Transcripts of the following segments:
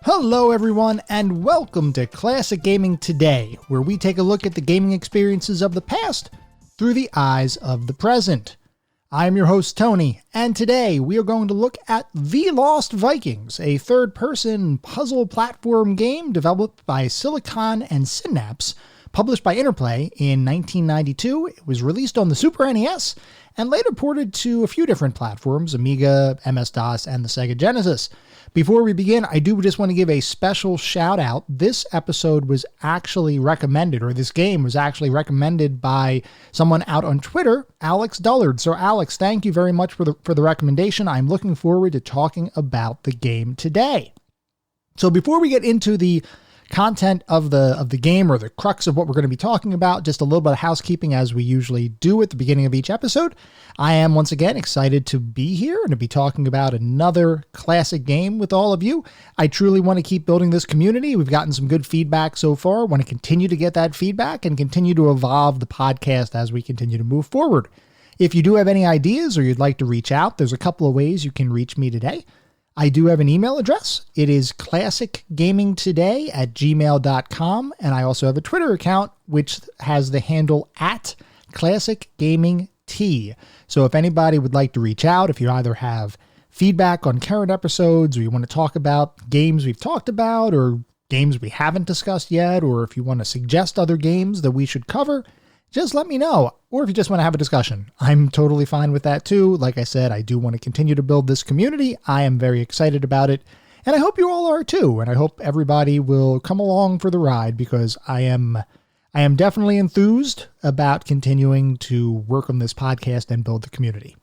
Hello everyone, and welcome to Classic Gaming Today, where we take a look at the gaming experiences of the past through the eyes of the present. I'm your host Tony, and today we are going to look at The Lost Vikings, a third-person puzzle platform game developed by Silicon and Synapse, published by Interplay in 1992. It was released on the Super NES, and later ported to a few different platforms, Amiga, MS-DOS, and the Sega Genesis. Before we begin, I do just want to give a special shout out. This episode was actually recommended, or this game was actually recommended by someone out on Twitter, Alex Dullard. So Alex, thank you very much for the recommendation. I'm looking forward to talking about the game today. So before we get into the content of the game, or the crux of what we're going to be talking about, just a little bit of housekeeping as we usually do at the beginning of each episode. I am once again excited to be here and to be talking about another classic game with all of you. I truly want to keep building this community. We've gotten some good feedback so far. I want to continue to get that feedback and continue to evolve the podcast as we continue to move forward. If you do have any ideas or you'd like to reach out, there's a couple of ways you can reach me today. I do have an email address. It is classicgamingtoday@gmail.com. And I also have a Twitter account, which has the handle @classicgamingt. So if anybody would like to reach out, if you either have feedback on current episodes, or you want to talk about games we've talked about, or games we haven't discussed yet, or if you want to suggest other games that we should cover, just let me know. Or if you just want to have a discussion, I'm totally fine with that too. Like I said, I do want to continue to build this community. I am very excited about it, and I hope you all are too. And I hope everybody will come along for the ride, because I am definitely enthused about continuing to work on this podcast and build the community.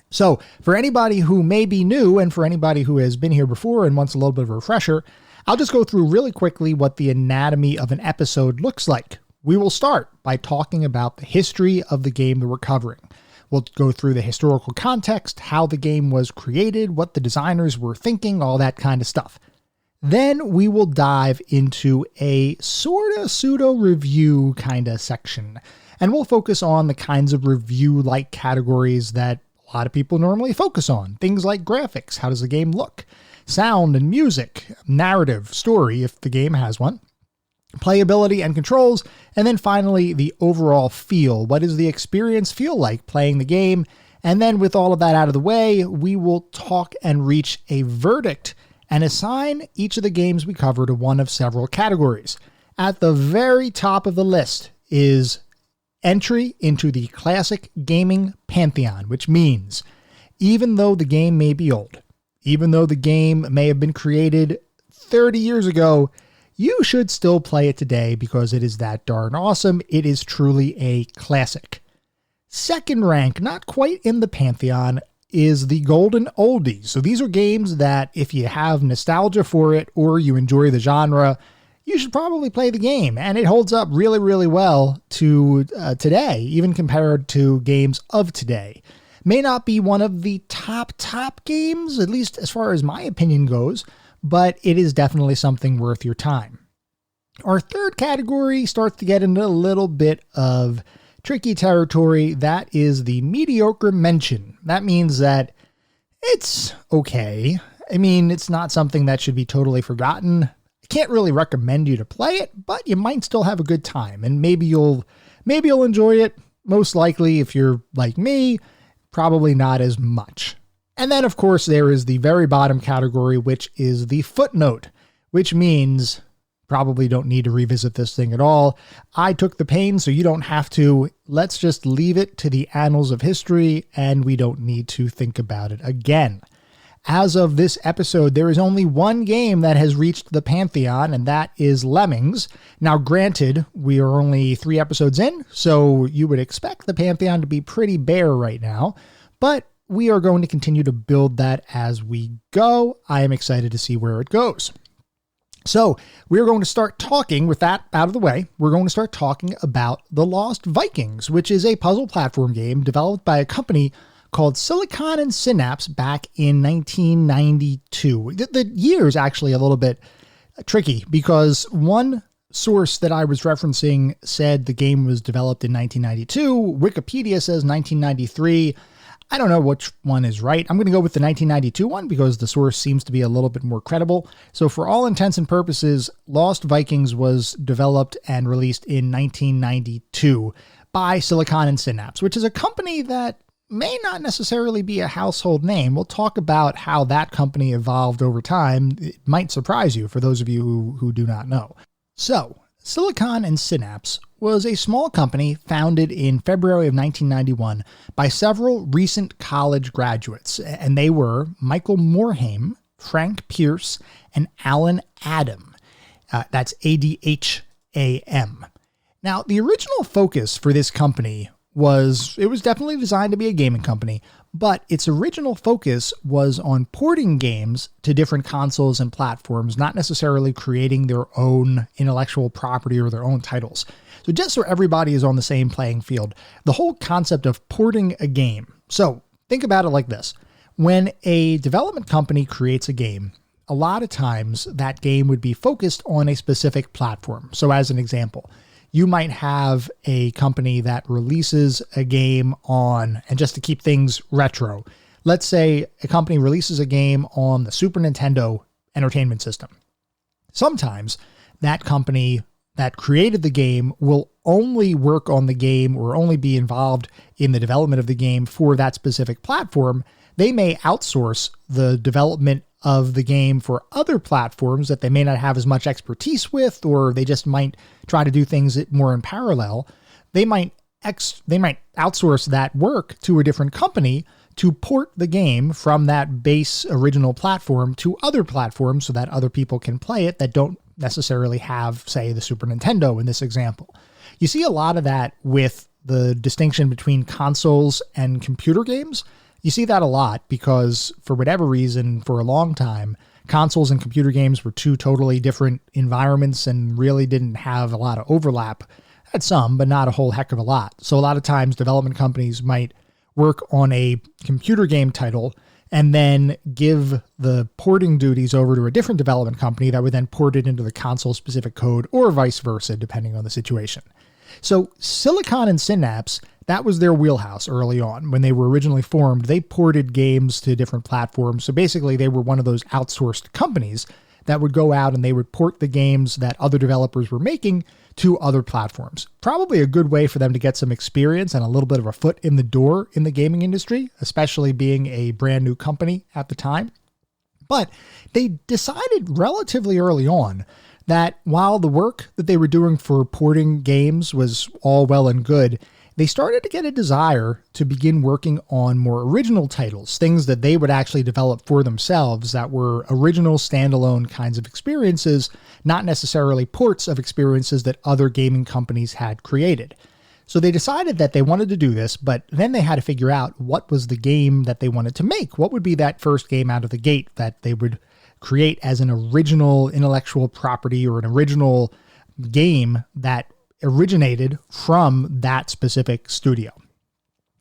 So for anybody who may be new, and for anybody who has been here before and wants a little bit of a refresher, I'll just go through really quickly what the anatomy of an episode looks like. We will start by talking about the history of the game that we're covering. We'll go through the historical context, how the game was created, what the designers were thinking, all that kind of stuff. Then we will dive into a sort of pseudo-review kind of section, and we'll focus on the kinds of review-like categories that a lot of people normally focus on. Things like graphics, how does the game look, sound and music, narrative, story, if the game has one, playability and controls, and then finally the overall feel. What does the experience feel like playing the game? And then with all of that out of the way, we will talk and reach a verdict and assign each of the games we cover to one of several categories. At the very top of the list is entry into the classic gaming pantheon, which means even though the game may be old, even though the game may have been created 30 years ago, you should still play it today because it is that darn awesome. It is truly a classic. Second rank, not quite in the pantheon, is the golden oldies. So these are games that if you have nostalgia for it or you enjoy the genre, you should probably play the game. And it holds up really, really well to today, even compared to games of today. May not be one of the top games, at least as far as my opinion goes, but it is definitely something worth your time. Our third category starts to get into a little bit of tricky territory. That is the mediocre mention. That means that it's okay. I mean, it's not something that should be totally forgotten. I can't really recommend you to play it, but you might still have a good time, and maybe you'll enjoy it. Most likely, if you're like me, probably not as much. And then, of course, there is the very bottom category, which is the footnote, which means probably don't need to revisit this thing at all. I took the pain, so you don't have to. Let's just leave it to the annals of history, and we don't need to think about it again. As of this episode, there is only one game that has reached the pantheon, and that is Lemmings. Now, granted, we are only 3 episodes in, so you would expect the pantheon to be pretty bare right now, but we are going to continue to build that as we go. I am excited to see where it goes. So we're going to start talking, with that out of the way, we're going to start talking about The Lost Vikings, which is a puzzle platform game developed by a company called Silicon and Synapse back in 1992. The year is actually a little bit tricky because one source that I was referencing said the game was developed in 1992. Wikipedia says 1993. I don't know which one is right. I'm going to go with the 1992 one because the source seems to be a little bit more credible. So for all intents and purposes, Lost Vikings was developed and released in 1992 by Silicon and Synapse, which is a company that may not necessarily be a household name. We'll talk about how that company evolved over time. It might surprise you for those of you who do not know. So, Silicon and Synapse was a small company founded in February of 1991 by several recent college graduates, and they were Michael Morhaime, Frank Pierce, and Alan Adam. That's Adham. Now, the original focus for this company was definitely designed to be a gaming company, but its original focus was on porting games to different consoles and platforms, not necessarily creating their own intellectual property or their own titles. So just so everybody is on the same playing field, the whole concept of porting a game. So think about it like this. When a development company creates a game, a lot of times that game would be focused on a specific platform. So as an example, you might have a company that releases a game on, and just to keep things retro, let's say a company releases a game on the Super Nintendo Entertainment System. Sometimes that company that created the game will only work on the game or only be involved in the development of the game for that specific platform. They may outsource the development of the game for other platforms that they may not have as much expertise with, or they just might try to do things more in parallel. They might outsource that work to a different company to port the game from that base original platform to other platforms so that other people can play it that don't necessarily have, say, the Super Nintendo in this example. You see a lot of that with the distinction between consoles and computer games. You see that a lot because for whatever reason, for a long time, consoles and computer games were two totally different environments and really didn't have a lot of overlap. Had some, but not a whole heck of a lot. So a lot of times development companies might work on a computer game title and then give the porting duties over to a different development company that would then port it into the console-specific code or vice versa, depending on the situation. So Silicon and Synapse, that was their wheelhouse early on. When they were originally formed, they ported games to different platforms. So basically, they were one of those outsourced companies that would go out and they would port the games that other developers were making to other platforms. Probably a good way for them to get some experience and a little bit of a foot in the door in the gaming industry, especially being a brand new company at the time. But they decided relatively early on that while the work that they were doing for porting games was all well and good, they started to get a desire to begin working on more original titles, things that they would actually develop for themselves that were original standalone kinds of experiences, not necessarily ports of experiences that other gaming companies had created. So they decided that they wanted to do this, but then they had to figure out what was the game that they wanted to make. What would be that first game out of the gate that they would create as an original intellectual property or an original game that originated from that specific studio.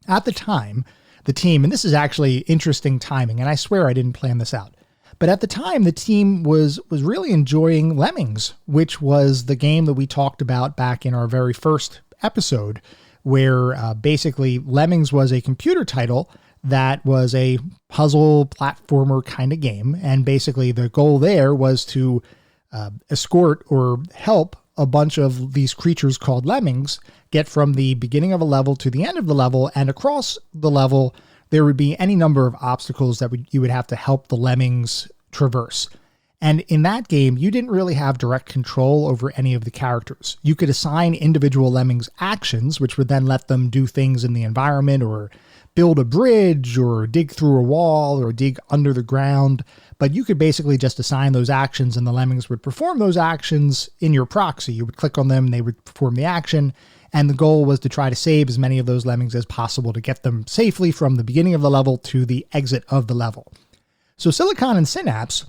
At the time, the team, and this is actually interesting timing, and I swear I didn't plan this out, but at the time, the team was really enjoying Lemmings, which was the game that we talked about back in our very first episode, where basically Lemmings was a computer title that was a puzzle platformer kind of game, and basically the goal there was to escort or help a bunch of these creatures called lemmings get from the beginning of a level to the end of the level, and across the level there would be any number of obstacles that you would have to help the lemmings traverse. And in that game, you didn't really have direct control over any of the characters. You could assign individual lemmings actions, which would then let them do things in the environment or build a bridge or dig through a wall or dig under the ground. But you could basically just assign those actions and the lemmings would perform those actions in your proxy. You would click on them, they would perform the action. And the goal was to try to save as many of those lemmings as possible to get them safely from the beginning of the level to the exit of the level. So Silicon and Synapse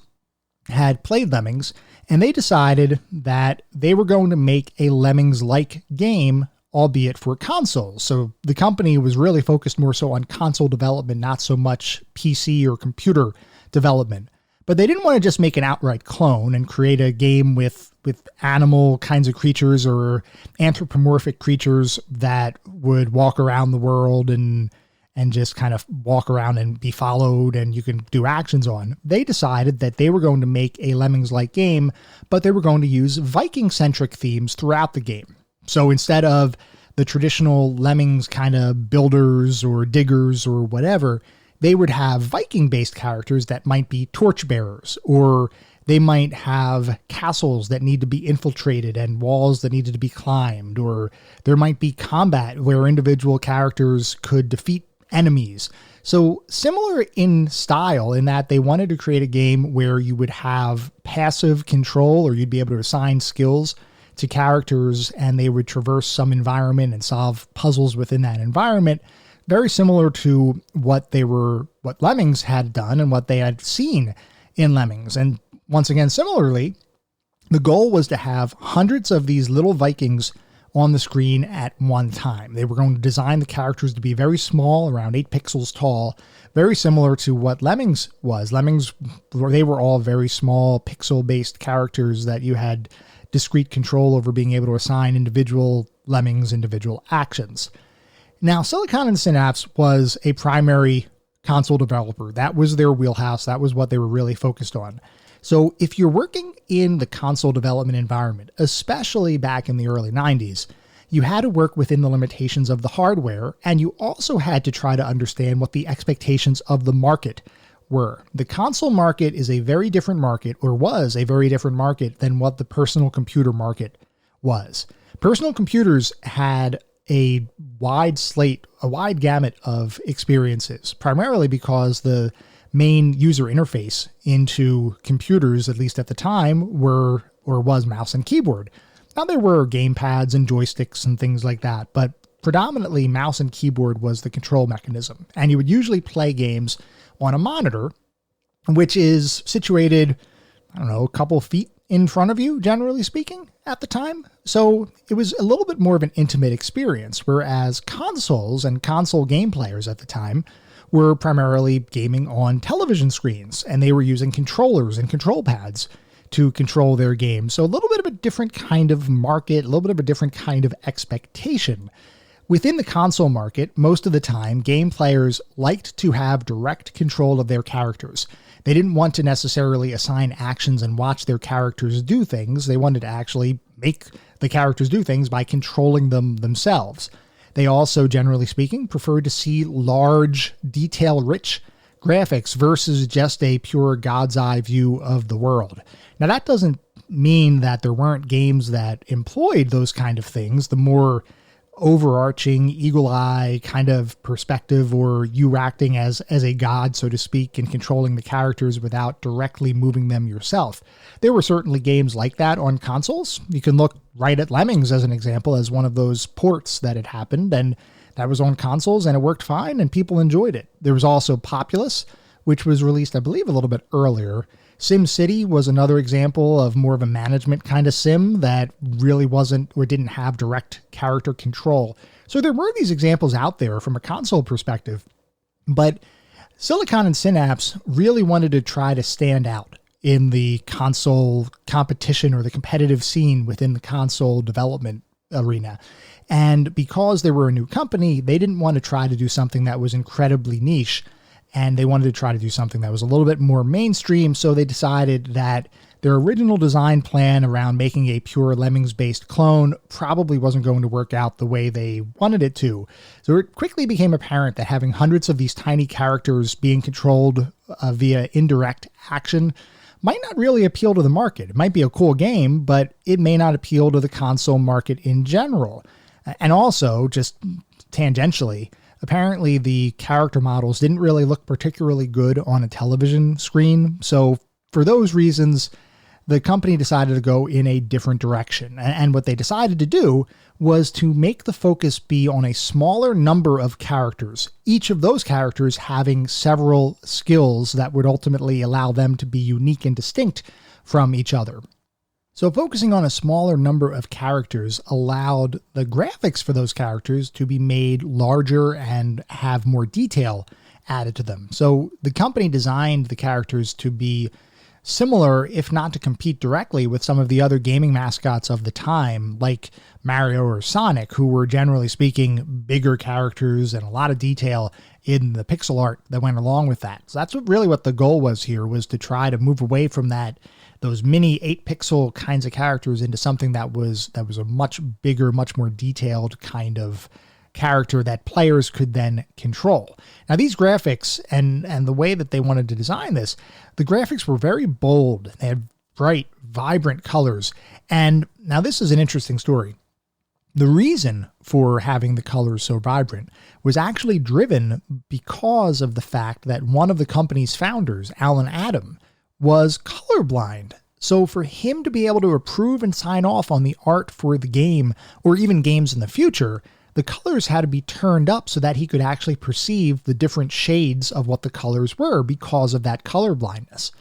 had played Lemmings, and they decided that they were going to make a Lemmings-like game, albeit for consoles. So the company was really focused more so on console development, not so much PC or computer development. But they didn't want to just make an outright clone and create a game with animal kinds of creatures or anthropomorphic creatures that would walk around the world and and just kind of walk around and be followed and you can do actions on. They decided that they were going to make a Lemmings-like game, but they were going to use Viking-centric themes throughout the game. So instead of the traditional Lemmings kind of builders or diggers or whatever, they would have Viking-based characters that might be torchbearers, or they might have castles that need to be infiltrated and walls that needed to be climbed, or there might be combat where individual characters could defeat enemies. So similar in style in that they wanted to create a game where you would have passive control, or you'd be able to assign skills to characters and they would traverse some environment and solve puzzles within that environment. Very similar to what Lemmings had done and what they had seen in Lemmings. And once again, similarly, the goal was to have hundreds of these little Vikings on the screen at one time. They were going to design the characters to be very small, around 8 pixels tall, very similar to what Lemmings was. Lemmings, they were all very small pixel-based characters that you had discrete control over, being able to assign individual Lemmings individual actions. Now, Silicon and Synapse was a primary console developer. That was their wheelhouse. That was what they were really focused on. So if you're working in the console development environment, especially back in the early 90s, you had to work within the limitations of the hardware, and you also had to try to understand what the expectations of the market were. The console market is a very different market, or was a very different market than what the personal computer market was. Personal computers had a wide gamut of experiences, primarily because the main user interface into computers, at least at the time, was mouse and keyboard. Now there were game pads and joysticks and things like that, but predominantly mouse and keyboard was the control mechanism. And you would usually play games on a monitor, which is situated, a couple feet in front of you, generally speaking, at the time. So it was a little bit more of an intimate experience, whereas consoles and console game players at the time were primarily gaming on television screens, and they were using controllers and control pads to control their games. So a little bit of a different kind of market, a little bit of a different kind of expectation. Within the console market, most of the time, game players liked to have direct control of their characters. They didn't want to necessarily assign actions and watch their characters do things. They wanted to actually make the characters do things by controlling them themselves. They also, generally speaking, preferred to see large, detail-rich graphics versus just a pure God's eye view of the world. Now, that doesn't mean that there weren't games that employed those kind of things, the more overarching eagle eye kind of perspective, or you acting as a god, so to speak, and controlling the characters without directly moving them yourself. There were certainly games like that on consoles. You can look right at Lemmings as an example, as one of those ports that had happened, and that was on consoles and it worked fine and people enjoyed it. There was also Populous, which was released, I believe, a little bit earlier. SimCity was another example of more of a management kind of sim that really wasn't, or didn't have direct character control. So there were these examples out there from a console perspective, but Silicon and Synapse really wanted to try to stand out in the console competition or the competitive scene within the console development arena. And because they were a new company, they didn't want to try to do something that was incredibly niche, and they wanted to try to do something that was a little bit more mainstream. So they decided that their original design plan around making a pure Lemmings-based clone probably wasn't going to work out the way they wanted it to. So it quickly became apparent that having hundreds of these tiny characters being controlled via indirect action might not really appeal to the market. It might be a cool game, but it may not appeal to the console market in general. And also, just tangentially, apparently the character models didn't really look particularly good on a television screen. So for those reasons, the company decided to go in a different direction. And what they decided to do was to make the focus be on a smaller number of characters, each of those characters having several skills that would ultimately allow them to be unique and distinct from each other. So focusing on a smaller number of characters allowed the graphics for those characters to be made larger and have more detail added to them. So the company designed the characters to be similar, if not to compete directly, with some of the other gaming mascots of the time, like Mario or Sonic, who were generally speaking bigger characters and a lot of detail in the pixel art that went along with that. So that's what the goal was here, was to try to move away from those mini 8-pixel kinds of characters into something that was a much bigger, much more detailed kind of character that players could then control. Now, these graphics and the way that they wanted to design this, the graphics were very bold. They had bright, vibrant colors. And now this is an interesting story. The reason for having the colors so vibrant was actually driven because of the fact that one of the company's founders, Alan Adam, was colorblind. So for him to be able to approve and sign off on the art for the game, or even games in the future, the colors had to be turned up so that he could actually perceive the different shades of what the colors were because of that color blindness.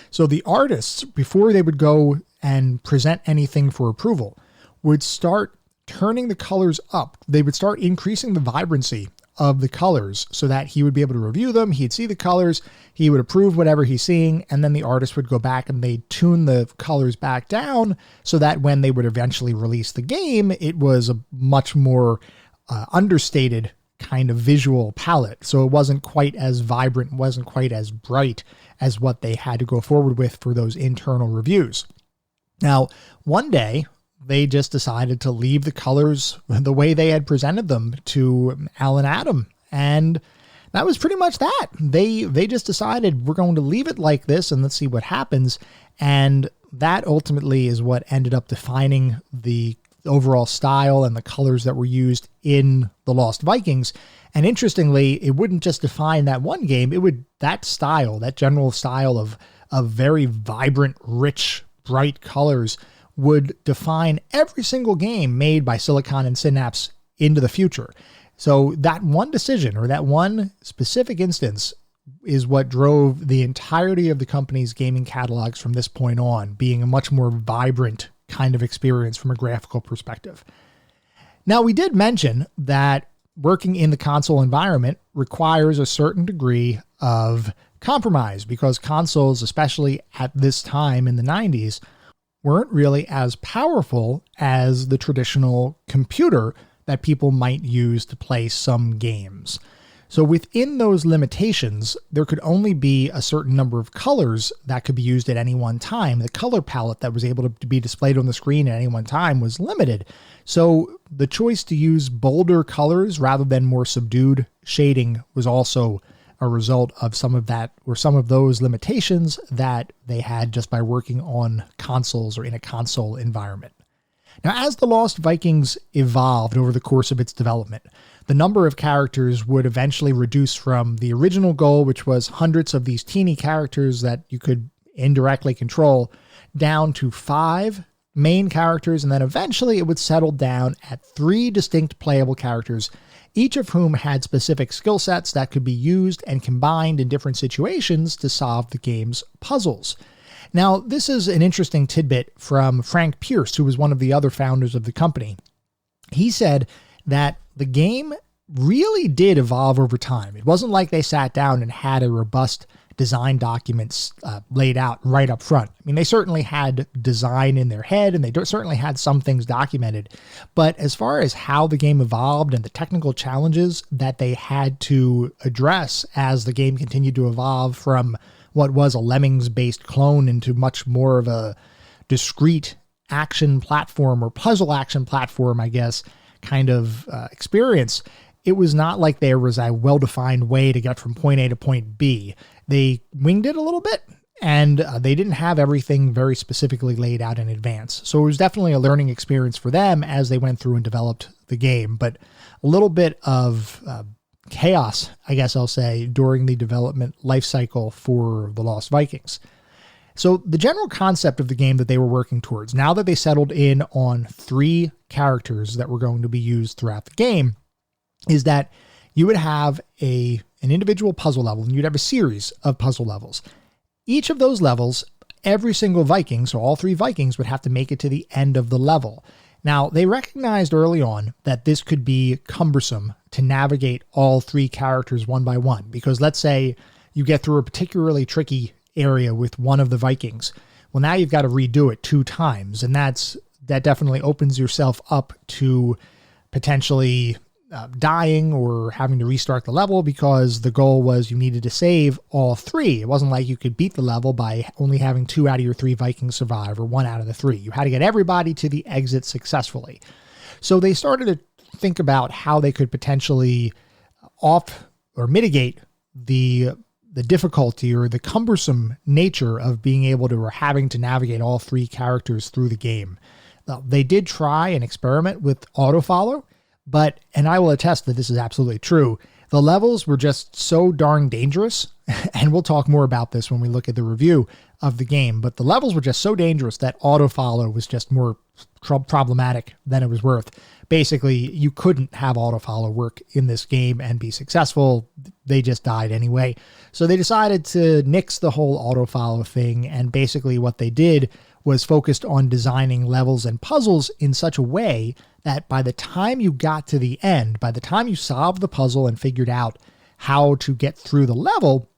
So the artists, before they would go and present anything for approval, would start turning the colors up. They would start increasing the vibrancy of the colors so that he would be able to review them. He'd see the colors, he would approve whatever he's seeing, and then the artist would go back and they'd tune the colors back down so that when they would eventually release the game, it was a much more understated kind of visual palette. So it wasn't quite as vibrant, wasn't quite as bright as what they had to go forward with for those internal reviews. Now, one day, they just decided to leave the colors the way they had presented them to Alan Adam. And that was pretty much that. They just decided, we're going to leave it like this and let's see what happens. And that ultimately is what ended up defining the overall style and the colors that were used in the Lost Vikings. And interestingly, it wouldn't just define that one game, that style, that general style of very vibrant, rich, bright colors would define every single game made by Silicon and Synapse into the future. So that one decision, or that one specific instance, is what drove the entirety of the company's gaming catalogs from this point on, being a much more vibrant kind of experience from a graphical perspective. Now, we did mention that working in the console environment requires a certain degree of compromise, because consoles, especially at this time in the 90s, weren't really as powerful as the traditional computer that people might use to play some games. So within those limitations, there could only be a certain number of colors that could be used at any one time. The color palette that was able to be displayed on the screen at any one time was limited. So the choice to use bolder colors rather than more subdued shading was also a result of some of that, or some of those limitations that they had just by working on consoles or in a console environment. Now, as the Lost Vikings evolved over the course of its development, the number of characters would eventually reduce from the original goal, which was hundreds of these teeny characters that you could indirectly control, down to 5 main characters, and then eventually it would settle down at 3 distinct playable characters, each of whom had specific skill sets that could be used and combined in different situations to solve the game's puzzles. Now, this is an interesting tidbit from Frank Pierce, who was one of the other founders of the company. He said that the game really did evolve over time. It wasn't like they sat down and had a robust design documents laid out right up front. I mean, they certainly had design in their head, and they certainly had some things documented. But as far as how the game evolved and the technical challenges that they had to address as the game continued to evolve from what was a Lemmings-based clone into much more of a discrete action platform, or puzzle action platform, I guess, kind of experience, it was not like there was a well-defined way to get from point A to point B. They winged it a little bit, and they didn't have everything very specifically laid out in advance. So it was definitely a learning experience for them as they went through and developed the game, but a little bit of chaos, I guess I'll say, during the development life cycle for the Lost Vikings. So the general concept of the game that they were working towards, now that they settled in on 3 characters that were going to be used throughout the game, is that you would have an individual puzzle level, and you'd have a series of puzzle levels. Each of those levels, every single Viking, so all 3 Vikings, would have to make it to the end of the level. Now, they recognized early on that this could be cumbersome to navigate all 3 characters one by one, because let's say you get through a particularly tricky area with one of the Vikings. Well, now you've got to redo it 2 times, and that definitely opens yourself up to potentially dying or having to restart the level, because the goal was you needed to save all 3. It wasn't like you could beat the level by only having 2 out of your 3 Vikings survive or 1 out of the 3. You had to get everybody to the exit successfully. So they started to think about how they could potentially mitigate the difficulty or the cumbersome nature of being able to, or having to navigate all 3 characters through the game. They did try and experiment with autofollow, and I will attest that this is absolutely true, the levels were just so darn dangerous, and we'll talk more about this when we look at the review of the game, but the levels were just so dangerous that autofollow was just more problematic than it was worth. Basically, you couldn't have autofollow work in this game and be successful. They just died anyway. So they decided to nix the whole autofollow thing, and basically what they did was focused on designing levels and puzzles in such a way that by the time you got to the end, by the time you solved the puzzle and figured out how to get through the level,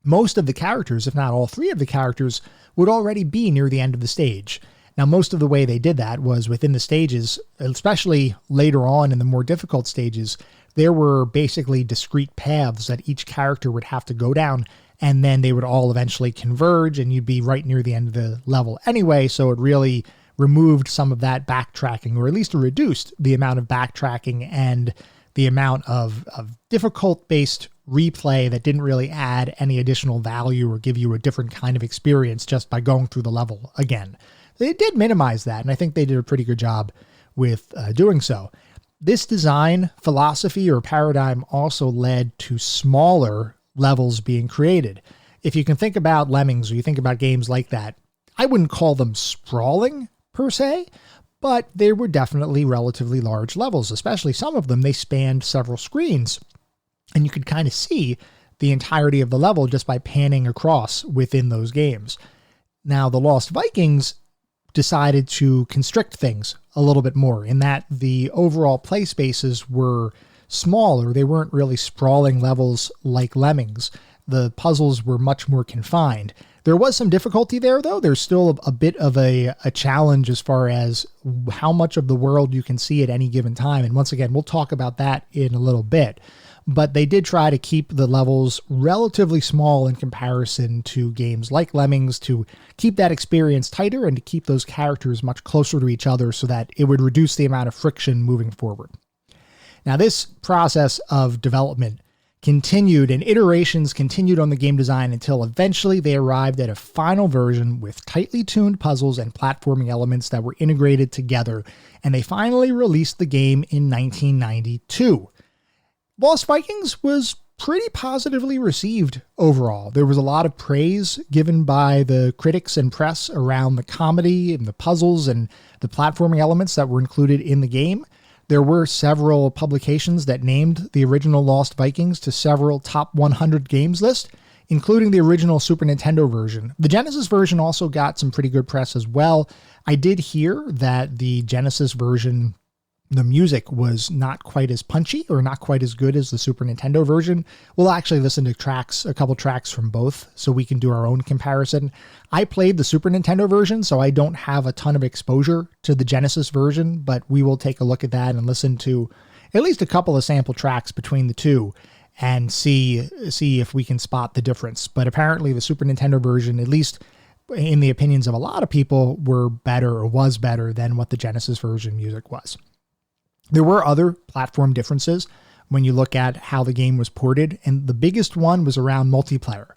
most of the characters, if not all 3 of the characters, would already be near the end of the stage. Now, most of the way they did that was within the stages, especially later on in the more difficult stages, there were basically discrete paths that each character would have to go down, and then they would all eventually converge, and you'd be right near the end of the level anyway, so it really removed some of that backtracking, or at least reduced the amount of backtracking and the amount of difficult-based replay that didn't really add any additional value or give you a different kind of experience just by going through the level again. They did minimize that, and I think they did a pretty good job with doing so. This design philosophy or paradigm also led to smaller levels being created. If you can think about Lemmings, or you think about games like that, I wouldn't call them sprawling per se, but they were definitely relatively large levels, especially some of them, they spanned several screens, and you could kind of see the entirety of the level just by panning across within those games. Now, the Lost Vikings decided to constrict things a little bit more, in that the overall play spaces were smaller. They weren't really sprawling levels like Lemmings. The puzzles were much more confined. There was some difficulty there, though. There's still a bit of a challenge as far as how much of the world you can see at any given time. And once again, we'll talk about that in a little bit. But they did try to keep the levels relatively small in comparison to games like Lemmings, to keep that experience tighter and to keep those characters much closer to each other so that it would reduce the amount of friction moving forward. Now, this process of development continued, and iterations continued on the game design until eventually they arrived at a final version with tightly tuned puzzles and platforming elements that were integrated together, and they finally released the game in 1992. Lost Vikings was pretty positively received overall. There was a lot of praise given by the critics and press around the comedy and the puzzles and the platforming elements that were included in the game. There were several publications that named the original Lost Vikings to several top 100 games lists, including the original Super Nintendo version. The Genesis version also got some pretty good press as well. I did hear that the Genesis version, the music was not quite as punchy or not quite as good as the Super Nintendo version. We'll actually listen to a couple tracks from both, so we can do our own comparison. I played the Super Nintendo version, so I don't have a ton of exposure to the Genesis version, but we will take a look at that and listen to at least a couple of sample tracks between the two and see if we can spot the difference. But apparently the Super Nintendo version, at least in the opinions of a lot of people, was better than what the Genesis version music was. There were other platform differences when you look at how the game was ported, and the biggest one was around multiplayer.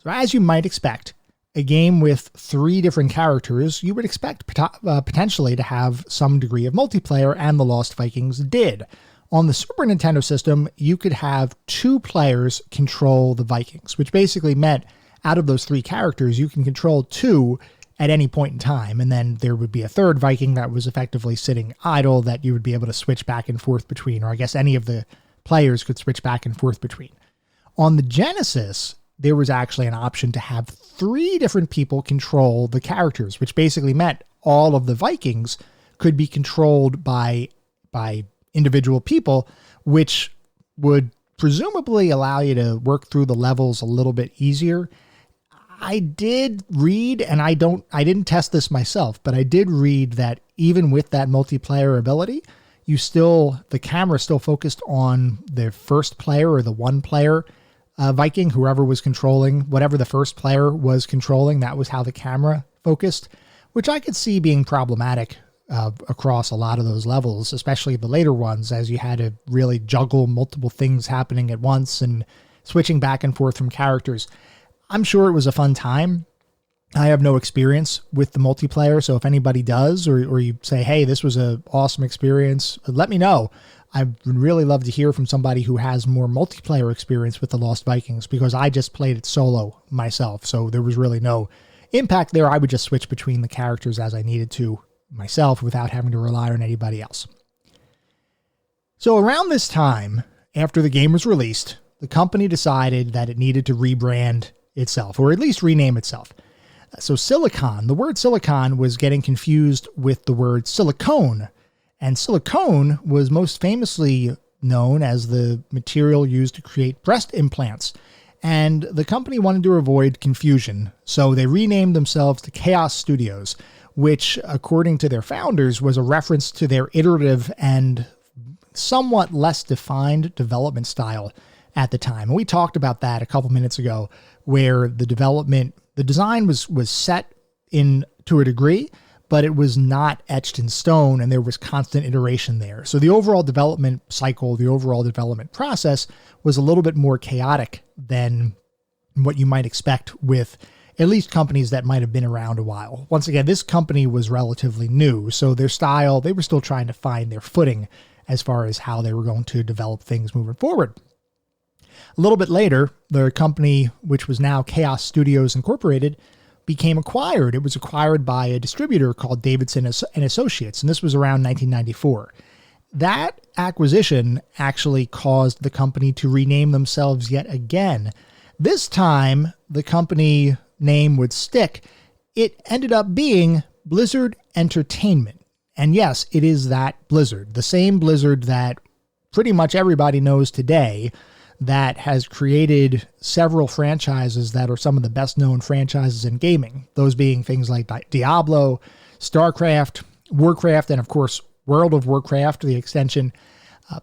So as you might expect, a game with 3 different characters, you would expect potentially to have some degree of multiplayer, and the Lost Vikings did. On the Super Nintendo system, you could have 2 players control the Vikings, which basically meant out of those 3 characters, you can control 2 at any point in time, and then there would be a third Viking that was effectively sitting idle that you would be able to switch back and forth between, or I guess any of the players could switch back and forth between. On the Genesis, there was actually an option to have 3 different people control the characters, which basically meant all of the Vikings could be controlled by individual people, which would presumably allow you to work through the levels a little bit easier. I did read, and I didn't test this myself, but I did read that even with that multiplayer ability, the camera still focused on the first player or the one player Viking, whoever was controlling, whatever the first player was controlling, that was how the camera focused, which I could see being problematic across a lot of those levels, especially the later ones, as you had to really juggle multiple things happening at once and switching back and forth from characters. I'm sure it was a fun time. I have no experience with the multiplayer, so if anybody does, or you say, hey, this was an awesome experience, let me know. I would really love to hear from somebody who has more multiplayer experience with the Lost Vikings, because I just played it solo myself, so there was really no impact there. I would just switch between the characters as I needed to myself without having to rely on anybody else. So around this time, after the game was released, the company decided that it needed to rebrand itself, or at least rename itself. So silicon, the word silicon was getting confused with the word silicone, and silicone was most famously known as the material used to create breast implants. And the company wanted to avoid confusion, so they renamed themselves to Chaos Studios, which, according to their founders, was a reference to their iterative and somewhat less defined development style at the time. And we talked about that a couple minutes ago, where the design was set in to a degree, but it was not etched in stone, and there was constant iteration there. So the overall development cycle, the overall development process was a little bit more chaotic than what you might expect with at least companies that might have been around a while. Once again, this company was relatively new, so their style, they were still trying to find their footing as far as how they were going to develop things moving forward. A little bit later, the company, which was now Chaos Studios Incorporated, became acquired. It was acquired by a distributor called Davidson and Associates, and this was around 1994. That acquisition actually caused the company to rename themselves yet again. This time, the company name would stick. It ended up being Blizzard Entertainment. And yes, it is that Blizzard, the same Blizzard that pretty much everybody knows today, that has created several franchises that are some of the best known franchises in gaming. Those being things like Diablo, StarCraft, Warcraft, and of course, World of Warcraft, the extension.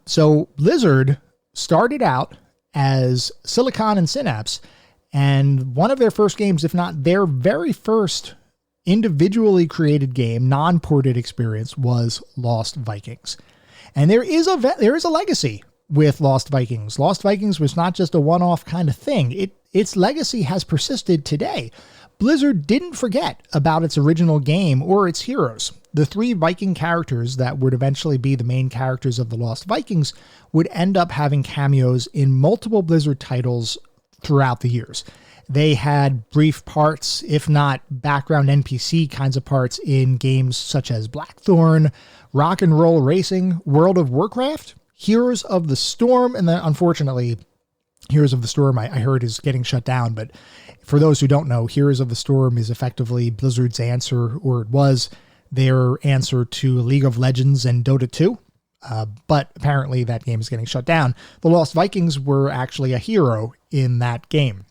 So Blizzard started out as Silicon and Synapse, and one of their first games, if not their very first individually created game, non-ported experience, was Lost Vikings. And there is a legacy with Lost Vikings. Lost Vikings was not just a one-off kind of thing. Its legacy has persisted today. Blizzard didn't forget about its original game or its heroes. The three Viking characters that would eventually be the main characters of the Lost Vikings would end up having cameos in multiple Blizzard titles throughout the years. They had brief parts, if not background NPC kinds of parts, in games such as Blackthorn, Rock and Roll Racing, World of Warcraft, Heroes of the Storm, and then unfortunately, Heroes of the Storm I heard is getting shut down, but for those who don't know, Heroes of the Storm is effectively Blizzard's answer, or it was their answer to League of Legends and Dota 2. But apparently that game is getting shut down. The Lost Vikings were actually a hero in that game.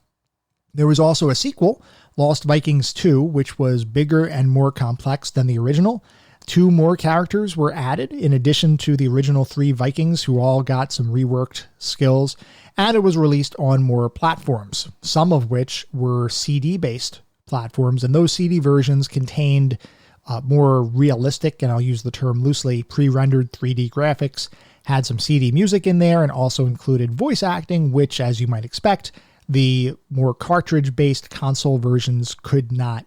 There was also a sequel, Lost Vikings 2, which was bigger and more complex than the original. 2 more characters were added in addition to the original 3 Vikings, who all got some reworked skills, and it was released on more platforms, some of which were CD-based platforms, and those CD versions contained more realistic, and I'll use the term loosely, pre-rendered 3D graphics, had some CD music in there, and also included voice acting, which, as you might expect, the more cartridge-based console versions could not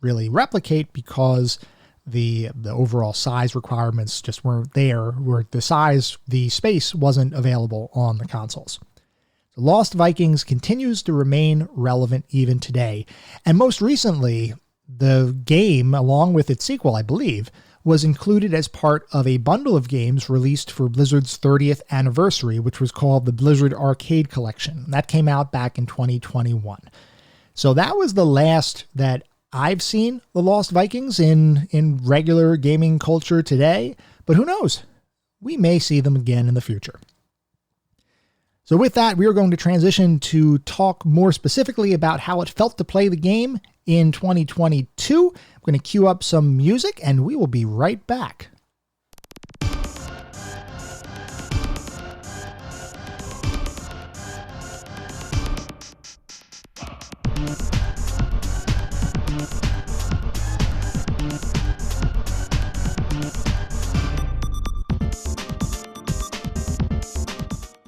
really replicate because the overall size requirements just weren't there, where the space wasn't available on the consoles. Lost Vikings continues to remain relevant even today, and most recently, the game, along with its sequel, I believe, was included as part of a bundle of games released for Blizzard's 30th anniversary, which was called the Blizzard Arcade Collection. That came out back in 2021. So that was the last that I've seen the Lost Vikings in regular gaming culture today, but who knows? We may see them again in the future. So with that, we are going to transition to talk more specifically about how it felt to play the game in 2022. I'm going to cue up some music and we will be right back.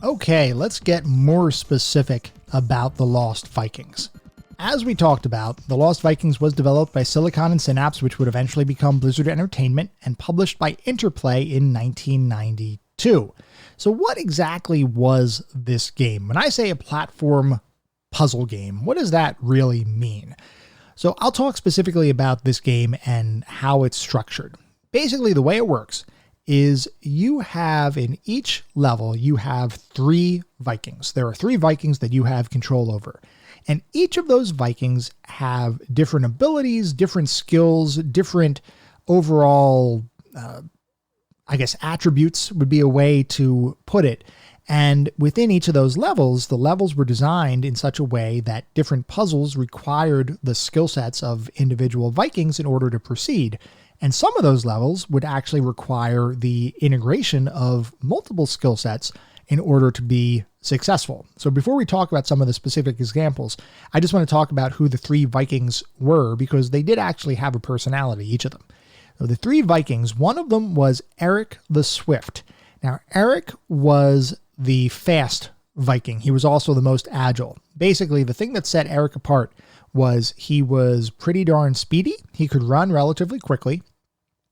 Okay, let's get more specific about the Lost Vikings. As we talked about, the Lost Vikings was developed by Silicon and Synapse, which would eventually become Blizzard Entertainment, and published by Interplay in 1992. So what exactly was this game? When I say a platform puzzle game, what does that really mean? So I'll talk specifically about this game and how it's structured. Basically, the way it works is you have in each level, you have 3 Vikings. There are 3 Vikings that you have control over. And each of those Vikings have different abilities, different skills, different overall, attributes would be a way to put it. And within each of those levels, the levels were designed in such a way that different puzzles required the skill sets of individual Vikings in order to proceed. And some of those levels would actually require the integration of multiple skill sets in order to be successful. So before we talk about some of the specific examples, I just want to talk about who the 3 Vikings were, because they did actually have a personality, each of them. So the 3 Vikings, one of them was Eric the Swift. Now, Eric was the fast Viking. He was also the most agile. Basically, the thing that set Eric apart was he was pretty darn speedy. He could run relatively quickly,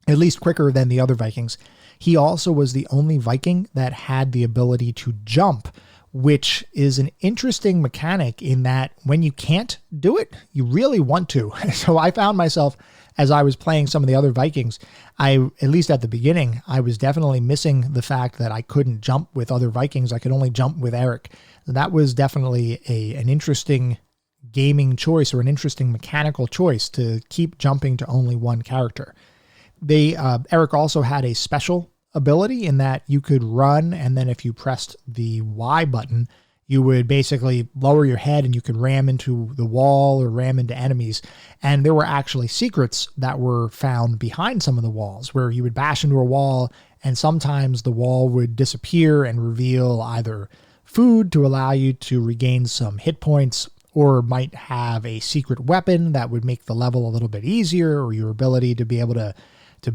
at least quicker than the other Vikings. He also was the only Viking that had the ability to jump, which is an interesting mechanic in that when you can't do it, you really want to. So I found myself, as I was playing some of the other Vikings, at least at the beginning, I was definitely missing the fact that I couldn't jump with other Vikings. I could only jump with Eric. That was definitely an interesting gaming choice, or an interesting mechanical choice, to keep jumping to only one character. Eric also had a special ability in that you could run, and then if you pressed the Y button, you would basically lower your head and you could ram into the wall or ram into enemies. And there were actually secrets that were found behind some of the walls, where you would bash into a wall and sometimes the wall would disappear and reveal either food to allow you to regain some hit points, or might have a secret weapon that would make the level a little bit easier, or your ability to be able to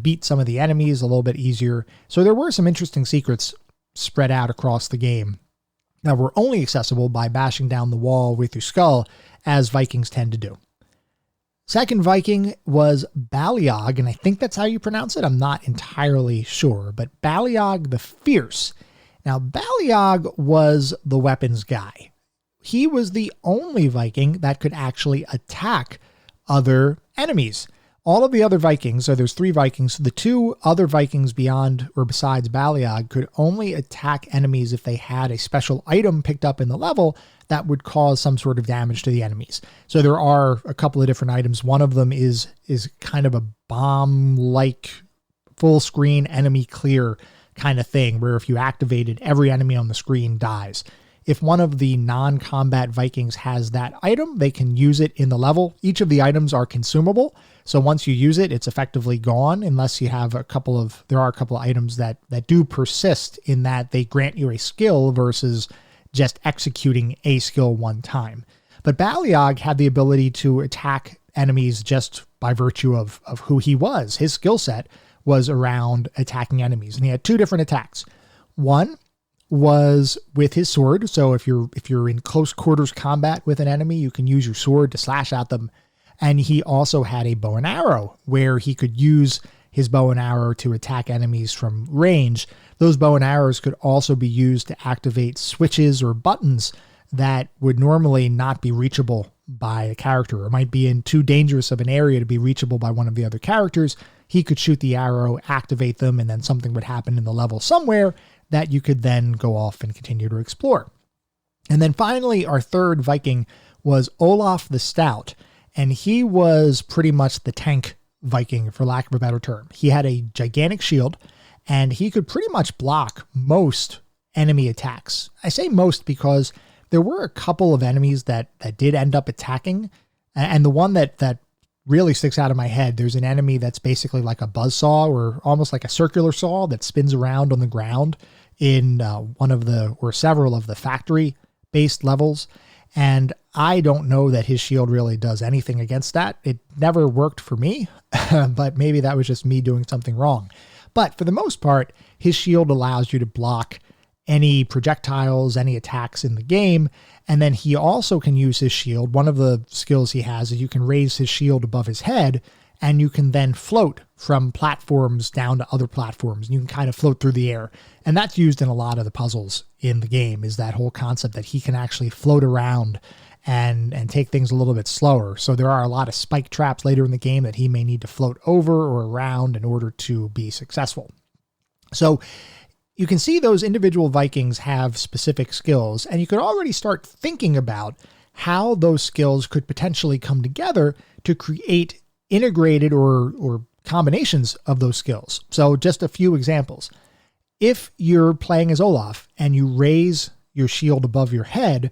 beat some of the enemies a little bit easier. So there were some interesting secrets spread out across the game that were only accessible by bashing down the wall with your skull, as Vikings tend to do. Second Viking was Baliog, and I think that's how you pronounce it. I'm not entirely sure, but Baliog the Fierce. Now, Baliog was the weapons guy. He was the only Viking that could actually attack other enemies. All of the other Vikings, so there's 3 Vikings, the 2 other Vikings beyond or besides Baliog could only attack enemies if they had a special item picked up in the level that would cause some sort of damage to the enemies. So there are a couple of different items. One of them is kind of a bomb-like full screen enemy clear kind of thing, where if you activate it, every enemy on the screen dies. If one of the non-combat Vikings has that item, they can use it in the level. Each of the items are consumable, so once you use it, it's effectively gone, unless you have there are a couple of items that do persist, in that they grant you a skill versus just executing a skill one time. But Baliog had the ability to attack enemies just by virtue of who he was. His skill set was around attacking enemies, and he had 2 different attacks. One was with his sword. So if you're in close quarters combat with an enemy, you can use your sword to slash at them. And he also had a bow and arrow, where he could use his bow and arrow to attack enemies from range. Those bow and arrows could also be used to activate switches or buttons that would normally not be reachable by a character, or might be in too dangerous of an area to be reachable by one of the other characters. He could shoot the arrow, activate them, and then something would happen in the level somewhere that you could then go off and continue to explore. And then finally, our third Viking was Olaf the Stout, and he was pretty much the tank Viking, for lack of a better term. He had a gigantic shield, and he could pretty much block most enemy attacks. I say most because there were a couple of enemies that did end up attacking. And the one that really sticks out of my head, there's an enemy that's basically like a buzzsaw or almost like a circular saw that spins around on the ground in one of the, or several of the factory-based levels. And I don't know that his shield really does anything against that. It never worked for me, but maybe that was just me doing something wrong. But for the most part, his shield allows you to block any projectiles, any attacks in the game. And then he also can use his shield. One of the skills he has is you can raise his shield above his head, and you can then float from platforms down to other platforms. And you can kind of float through the air. And that's used in a lot of the puzzles in the game, is that whole concept that he can actually float around and take things a little bit slower. So there are a lot of spike traps later in the game that he may need to float over or around in order to be successful. So you can see those individual Vikings have specific skills, and you could already start thinking about how those skills could potentially come together to create integrated or combinations of those skills. So just a few examples. If you're playing as Olaf and you raise your shield above your head,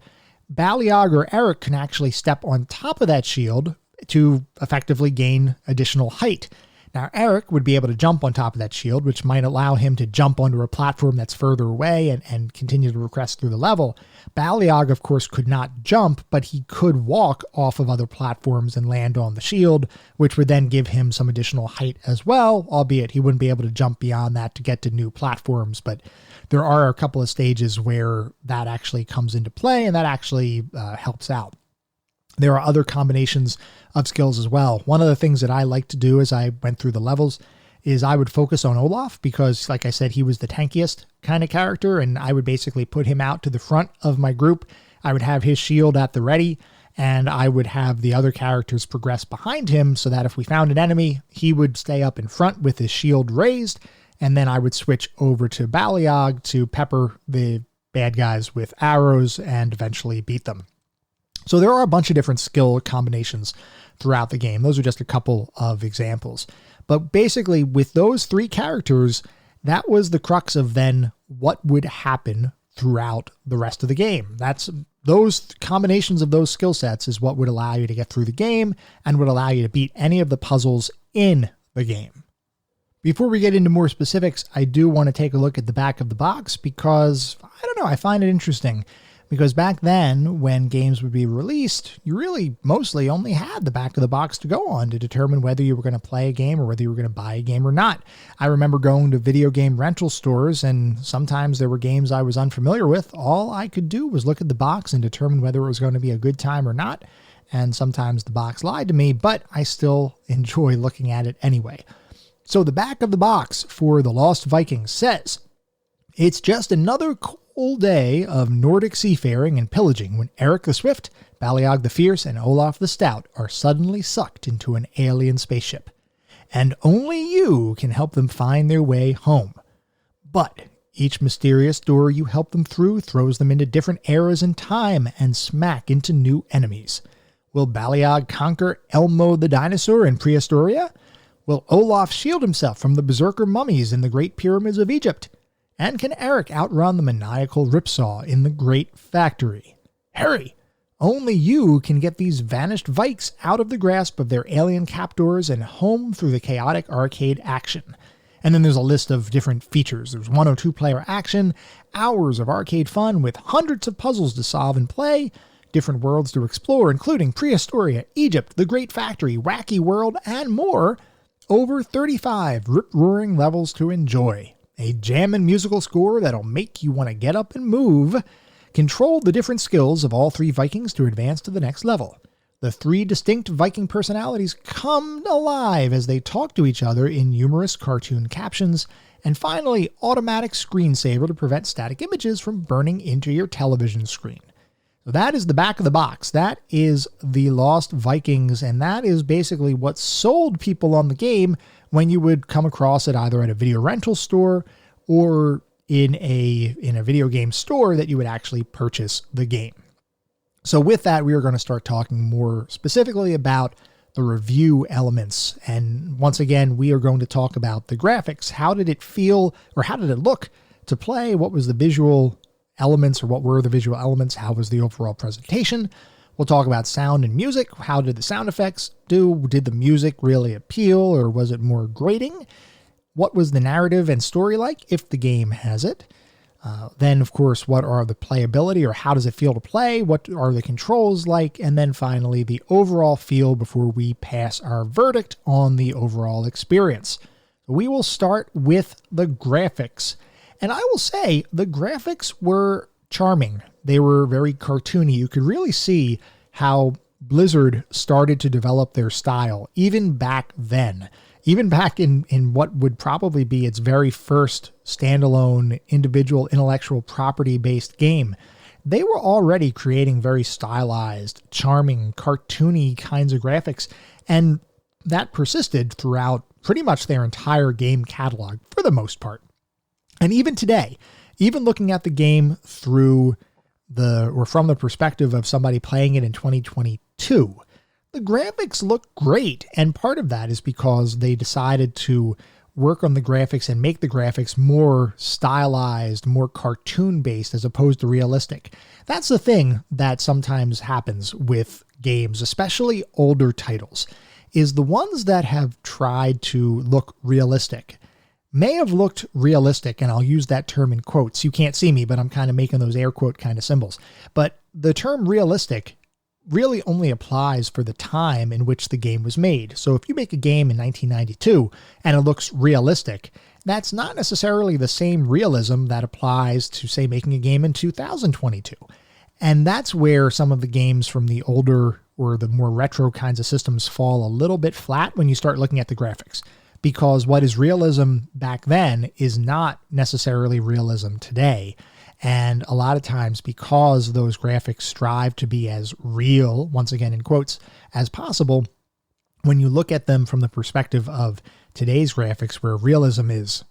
Baliog or Eric can actually step on top of that shield to effectively gain additional height. Now, Eric would be able to jump on top of that shield, which might allow him to jump onto a platform that's further away and continue to progress through the level. Baliog, of course, could not jump, but he could walk off of other platforms and land on the shield, which would then give him some additional height as well, albeit he wouldn't be able to jump beyond that to get to new platforms. But there are a couple of stages where that actually comes into play, and that actually helps out. There are other combinations of skills as well. One of the things that I like to do as I went through the levels is I would focus on Olaf because, like I said, he was the tankiest kind of character, and I would basically put him out to the front of my group. I would have his shield at the ready, and I would have the other characters progress behind him so that if we found an enemy, he would stay up in front with his shield raised, and then I would switch over to Baliog to pepper the bad guys with arrows and eventually beat them. So there are a bunch of different skill combinations throughout the game. Those are just a couple of examples. But basically, with those three characters, that was the crux of then what would happen throughout the rest of the game. That's those combinations of those skill sets is what would allow you to get through the game and would allow you to beat any of the puzzles in the game. Before we get into more specifics, I do want to take a look at the back of the box because, I don't know, I find it interesting. Because back then, when games would be released, you really mostly only had the back of the box to go on to determine whether you were going to play a game or whether you were going to buy a game or not. I remember going to video game rental stores, and sometimes there were games I was unfamiliar with. All I could do was look at the box and determine whether it was going to be a good time or not. And sometimes the box lied to me, but I still enjoy looking at it anyway. So the back of the box for the Lost Vikings says, "It's just another cool day of Nordic seafaring and pillaging when Eric the Swift, Baliog the Fierce, and Olaf the Stout are suddenly sucked into an alien spaceship. And only you can help them find their way home. But each mysterious door you help them through throws them into different eras in time and smack into new enemies. Will Baliog conquer Elmo the dinosaur in Prehistoria? Will Olaf shield himself from the berserker mummies in the Great Pyramids of Egypt? And can Eric outrun the maniacal Ripsaw in the Great Factory? Hurry! Only you can get these vanished Vikes out of the grasp of their alien captors and home through the chaotic arcade action." And then there's a list of different features. There's 1 or 2 player action, hours of arcade fun with hundreds of puzzles to solve and play, different worlds to explore, including Prehistoria, Egypt, the Great Factory, Wacky World, and more. Over 35 rip-roaring levels to enjoy. A jammin' musical score that'll make you want to get up and move. Control the different skills of all 3 Vikings to advance to the next level. The 3 distinct Viking personalities come alive as they talk to each other in humorous cartoon captions. And finally, automatic screensaver to prevent static images from burning into your television screen. So that is the back of the box. That is the Lost Vikings, and that is basically what sold people on the game when you would come across it either at a video rental store or in a video game store that you would actually purchase the game. So with that, we are going to start talking more specifically about the review elements. And once again, we are going to talk about the graphics. How did it feel, or how did it look to play? What was the visual elements, or what were the visual elements? How was the overall presentation? We'll talk about sound and music. How did the sound effects do? Did the music really appeal, or was it more grating? What was the narrative and story like, if the game has it? Then, of course, what are the playability, or how does it feel to play? What are the controls like? And then finally, the overall feel before we pass our verdict on the overall experience. We will start with the graphics. And I will say the graphics were charming. They were very cartoony. You could really see how Blizzard started to develop their style, even back then. Even back in what would probably be its very first standalone individual intellectual property-based game, they were already creating very stylized, charming, cartoony kinds of graphics, and that persisted throughout pretty much their entire game catalog for the most part. And even today, even looking at the game from the perspective of somebody playing it in 2022, the graphics look great, and part of that is because they decided to work on the graphics and make the graphics more stylized, more cartoon-based as opposed to realistic. That's the thing that sometimes happens with games, especially older titles, is the ones that have tried to look realistic may have looked realistic, and I'll use that term in quotes. You can't see me, but I'm kind of making those air quote kind of symbols. But the term realistic really only applies for the time in which the game was made. So if you make a game in 1992 and it looks realistic, that's not necessarily the same realism that applies to, say, making a game in 2022. And that's where some of the games from the older or the more retro kinds of systems fall a little bit flat when you start looking at the graphics. Because what is realism back then is not necessarily realism today. And a lot of times, because those graphics strive to be as real, once again in quotes, as possible, when you look at them from the perspective of today's graphics, where realism is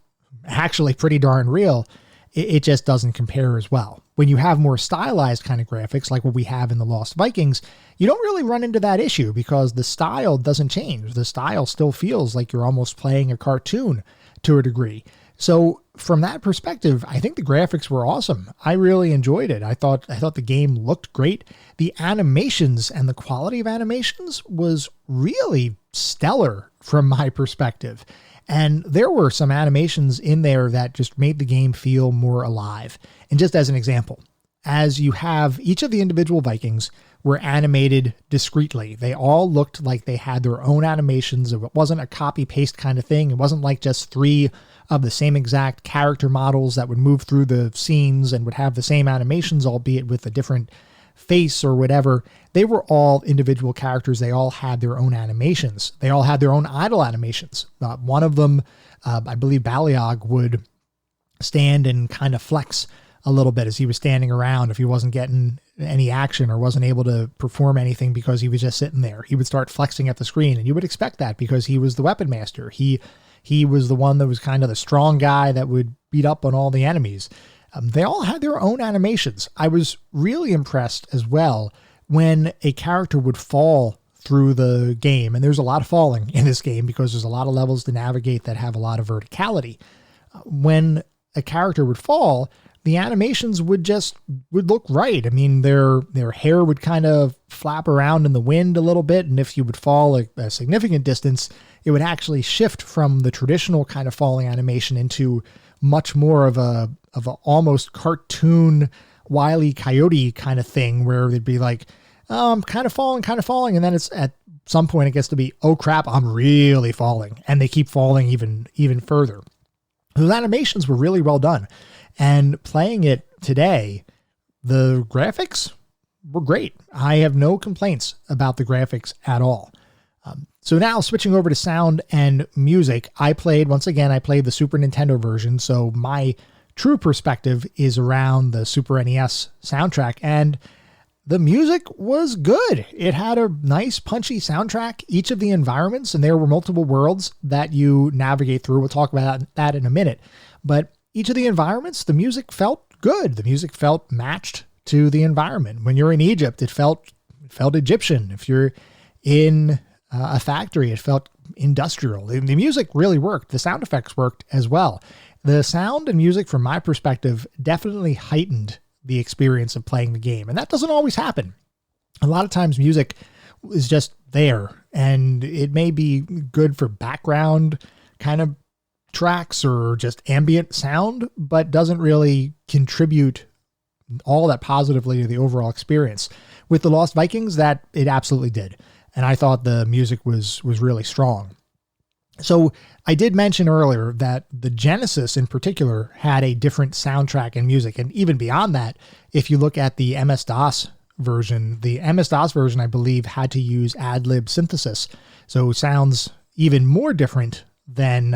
actually pretty darn real, it just doesn't compare as well. When you have more stylized kind of graphics, like what we have in the Lost Vikings, you don't really run into that issue because the style doesn't change. The style still feels like you're almost playing a cartoon to a degree. So from that perspective, I think the graphics were awesome. I really enjoyed it. I thought the game looked great. The animations and the quality of animations was really stellar from my perspective. And there were some animations in there that just made the game feel more alive. And just as an example, as you have each of the individual Vikings were animated discreetly. They all looked like they had their own animations. It wasn't a copy paste kind of thing. It wasn't like just 3 of the same exact character models that would move through the scenes and would have the same animations, albeit with a different face or whatever. They were all individual characters. They all had their own animations. They all had their own idle animations. One of them, I believe Baliog, would stand and kind of flex a little bit as he was standing around if he wasn't getting any action or wasn't able to perform anything because he was just sitting there. He would start flexing at the screen, and you would expect that because he was the weapon master. He was the one that was kind of the strong guy that would beat up on all the enemies. They all had their own animations. I was really impressed as well when a character would fall through the game, and there's a lot of falling in this game because there's a lot of levels to navigate that have a lot of verticality. When a character would fall, the animations would look right. I mean, their hair would kind of flap around in the wind a little bit, and if you would fall a significant distance, it would actually shift from the traditional kind of falling animation into much more of a almost cartoon Wile E. Coyote kind of thing, where they'd be like, kind of falling, and then it's at some point it gets to be, oh crap, I'm really falling, and they keep falling even further. Those animations were really well done. And playing it today, the graphics were great. I have no complaints about the graphics at all. So now switching over to sound and music, I played the Super Nintendo version. So my true perspective is around the Super NES soundtrack, and the music was good. It had a nice punchy soundtrack. Each of the environments, and there were multiple worlds that you navigate through. We'll talk about that in a minute. But each of the environments, the music felt good. The music felt matched to the environment. When you're in Egypt, it felt Egyptian. If you're in a factory, it felt industrial. The music really worked. The sound effects worked as well. The sound and music, from my perspective, definitely heightened the experience of playing the game. And that doesn't always happen. A lot of times music is just there, and it may be good for background kind of tracks or just ambient sound, but doesn't really contribute all that positively to the overall experience. With the Lost Vikings, that it absolutely did. And I thought the music was really strong. So I did mention earlier that the Genesis in particular had a different soundtrack and music. And even beyond that, if you look at the MS-DOS version, I believe, had to use ad-lib synthesis. So it sounds even more different than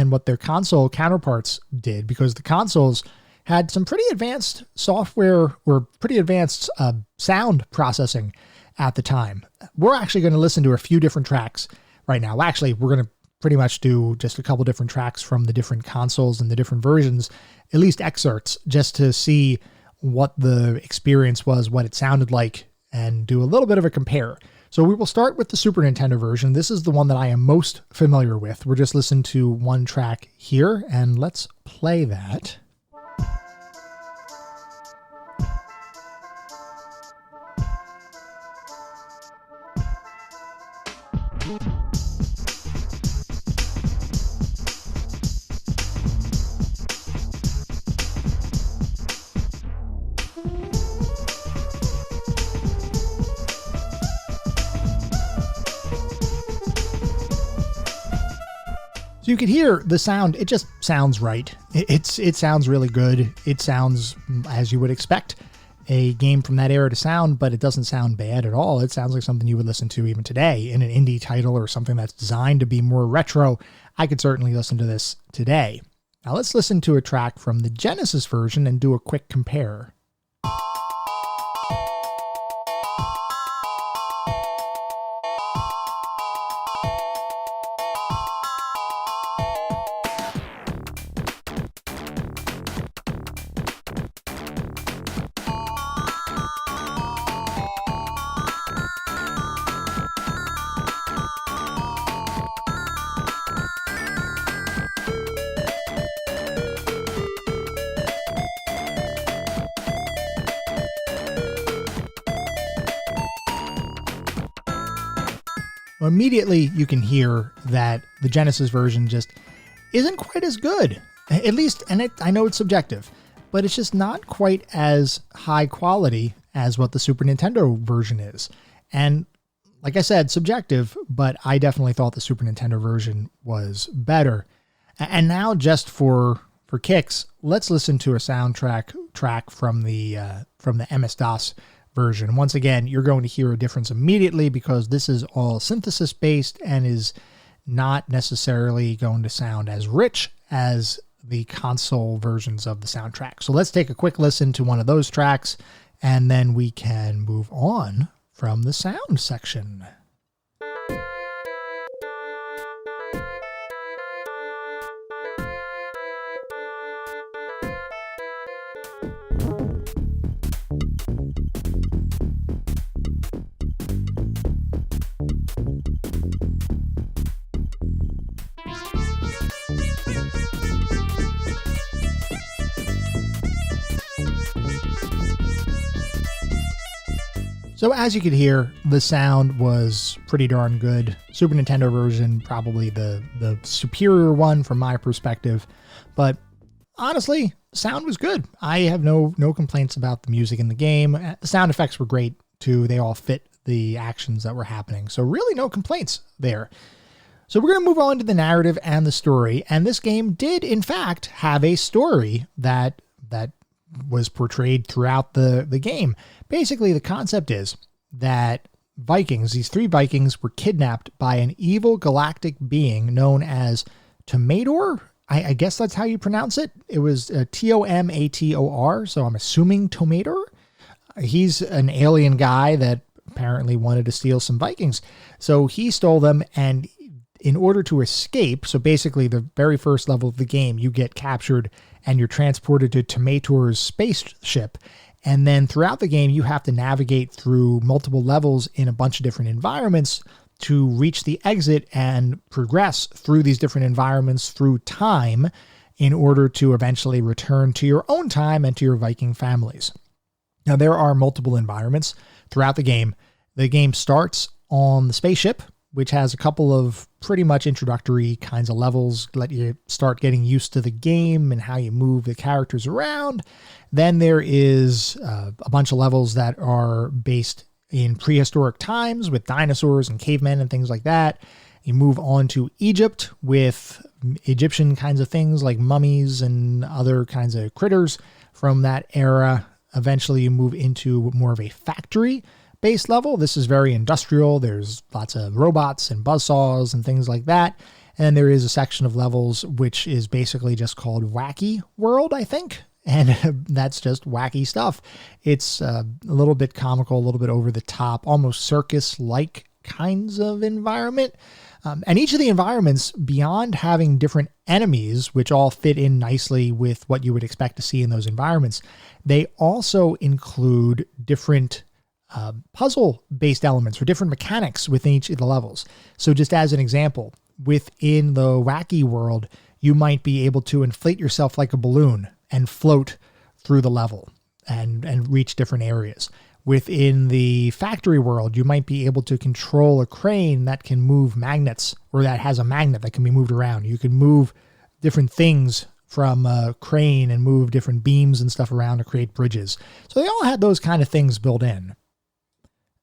what their console counterparts did, because the consoles had some pretty advanced software or pretty advanced sound processing at the time. We're actually going to listen to a few different tracks right now. Actually, we're going to pretty much do just a couple different tracks from the different consoles and the different versions, at least excerpts, just to see what the experience was, what it sounded like, and do a little bit of a compare. So we will start with the Super Nintendo version. This is the one that I am most familiar with. We're just listening to one track here, and let's play that. So you could hear the sound. It just sounds right. It sounds really good. It sounds as you would expect a game from that era to sound, but it doesn't sound bad at all. It sounds like something you would listen to even today in an indie title or something that's designed to be more retro. I could certainly listen to this today. Now let's listen to a track from the Genesis version and do a quick compare. Immediately you can hear that the Genesis version just isn't quite as good, at least, and I know it's subjective, but it's just not quite as high quality as what the Super Nintendo version is. And like I said, subjective, but I definitely thought the Super Nintendo version was better. And now, just for kicks, let's listen to a soundtrack track from the MS-DOS version. Once again, you're going to hear a difference immediately because this is all synthesis based and is not necessarily going to sound as rich as the console versions of the soundtrack. So let's take a quick listen to one of those tracks, and then we can move on from the sound section. So as you could hear, the sound was pretty darn good. Super Nintendo version, probably the superior one from my perspective. But honestly, sound was good. I have no complaints about the music in the game. The sound effects were great too. They all fit the actions that were happening. So really no complaints there. So we're going to move on to the narrative and the story. And this game did, in fact, have a story that was portrayed throughout the game. Basically, the concept is that these three Vikings, were kidnapped by an evil galactic being known as Tomator. I guess that's how you pronounce it. It was Tomator, so I'm assuming Tomator. He's an alien guy that apparently wanted to steal some Vikings. So he stole them, and in order to escape, so basically the very first level of the game, you get captured and you're transported to Tomator's spaceship. And then throughout the game, you have to navigate through multiple levels in a bunch of different environments to reach the exit and progress through these different environments through time in order to eventually return to your own time and to your Viking families. Now, there are multiple environments throughout the game. The game starts on the spaceship, which has a couple of pretty much introductory kinds of levels, let you start getting used to the game and how you move the characters around. Then there is a bunch of levels that are based in prehistoric times with dinosaurs and cavemen and things like that. You move on to Egypt with Egyptian kinds of things like mummies and other kinds of critters from that era. Eventually you move into more of a factory-based level. This is very industrial. There's lots of robots and buzzsaws and things like that. And then there is a section of levels which is basically just called Wacky World, I think. And that's just wacky stuff. It's a little bit comical, a little bit over the top, almost circus-like kinds of environment. And each of the environments, beyond having different enemies, which all fit in nicely with what you would expect to see in those environments, they also include different puzzle-based elements or different mechanics within each of the levels. So just as an example, within the wacky world, you might be able to inflate yourself like a balloon and float through the level and reach different areas. Within the factory world, you might be able to control a crane that can move magnets, or that has a magnet that can be moved around. You can move different things from a crane and move different beams and stuff around to create bridges. So they all had those kind of things built in.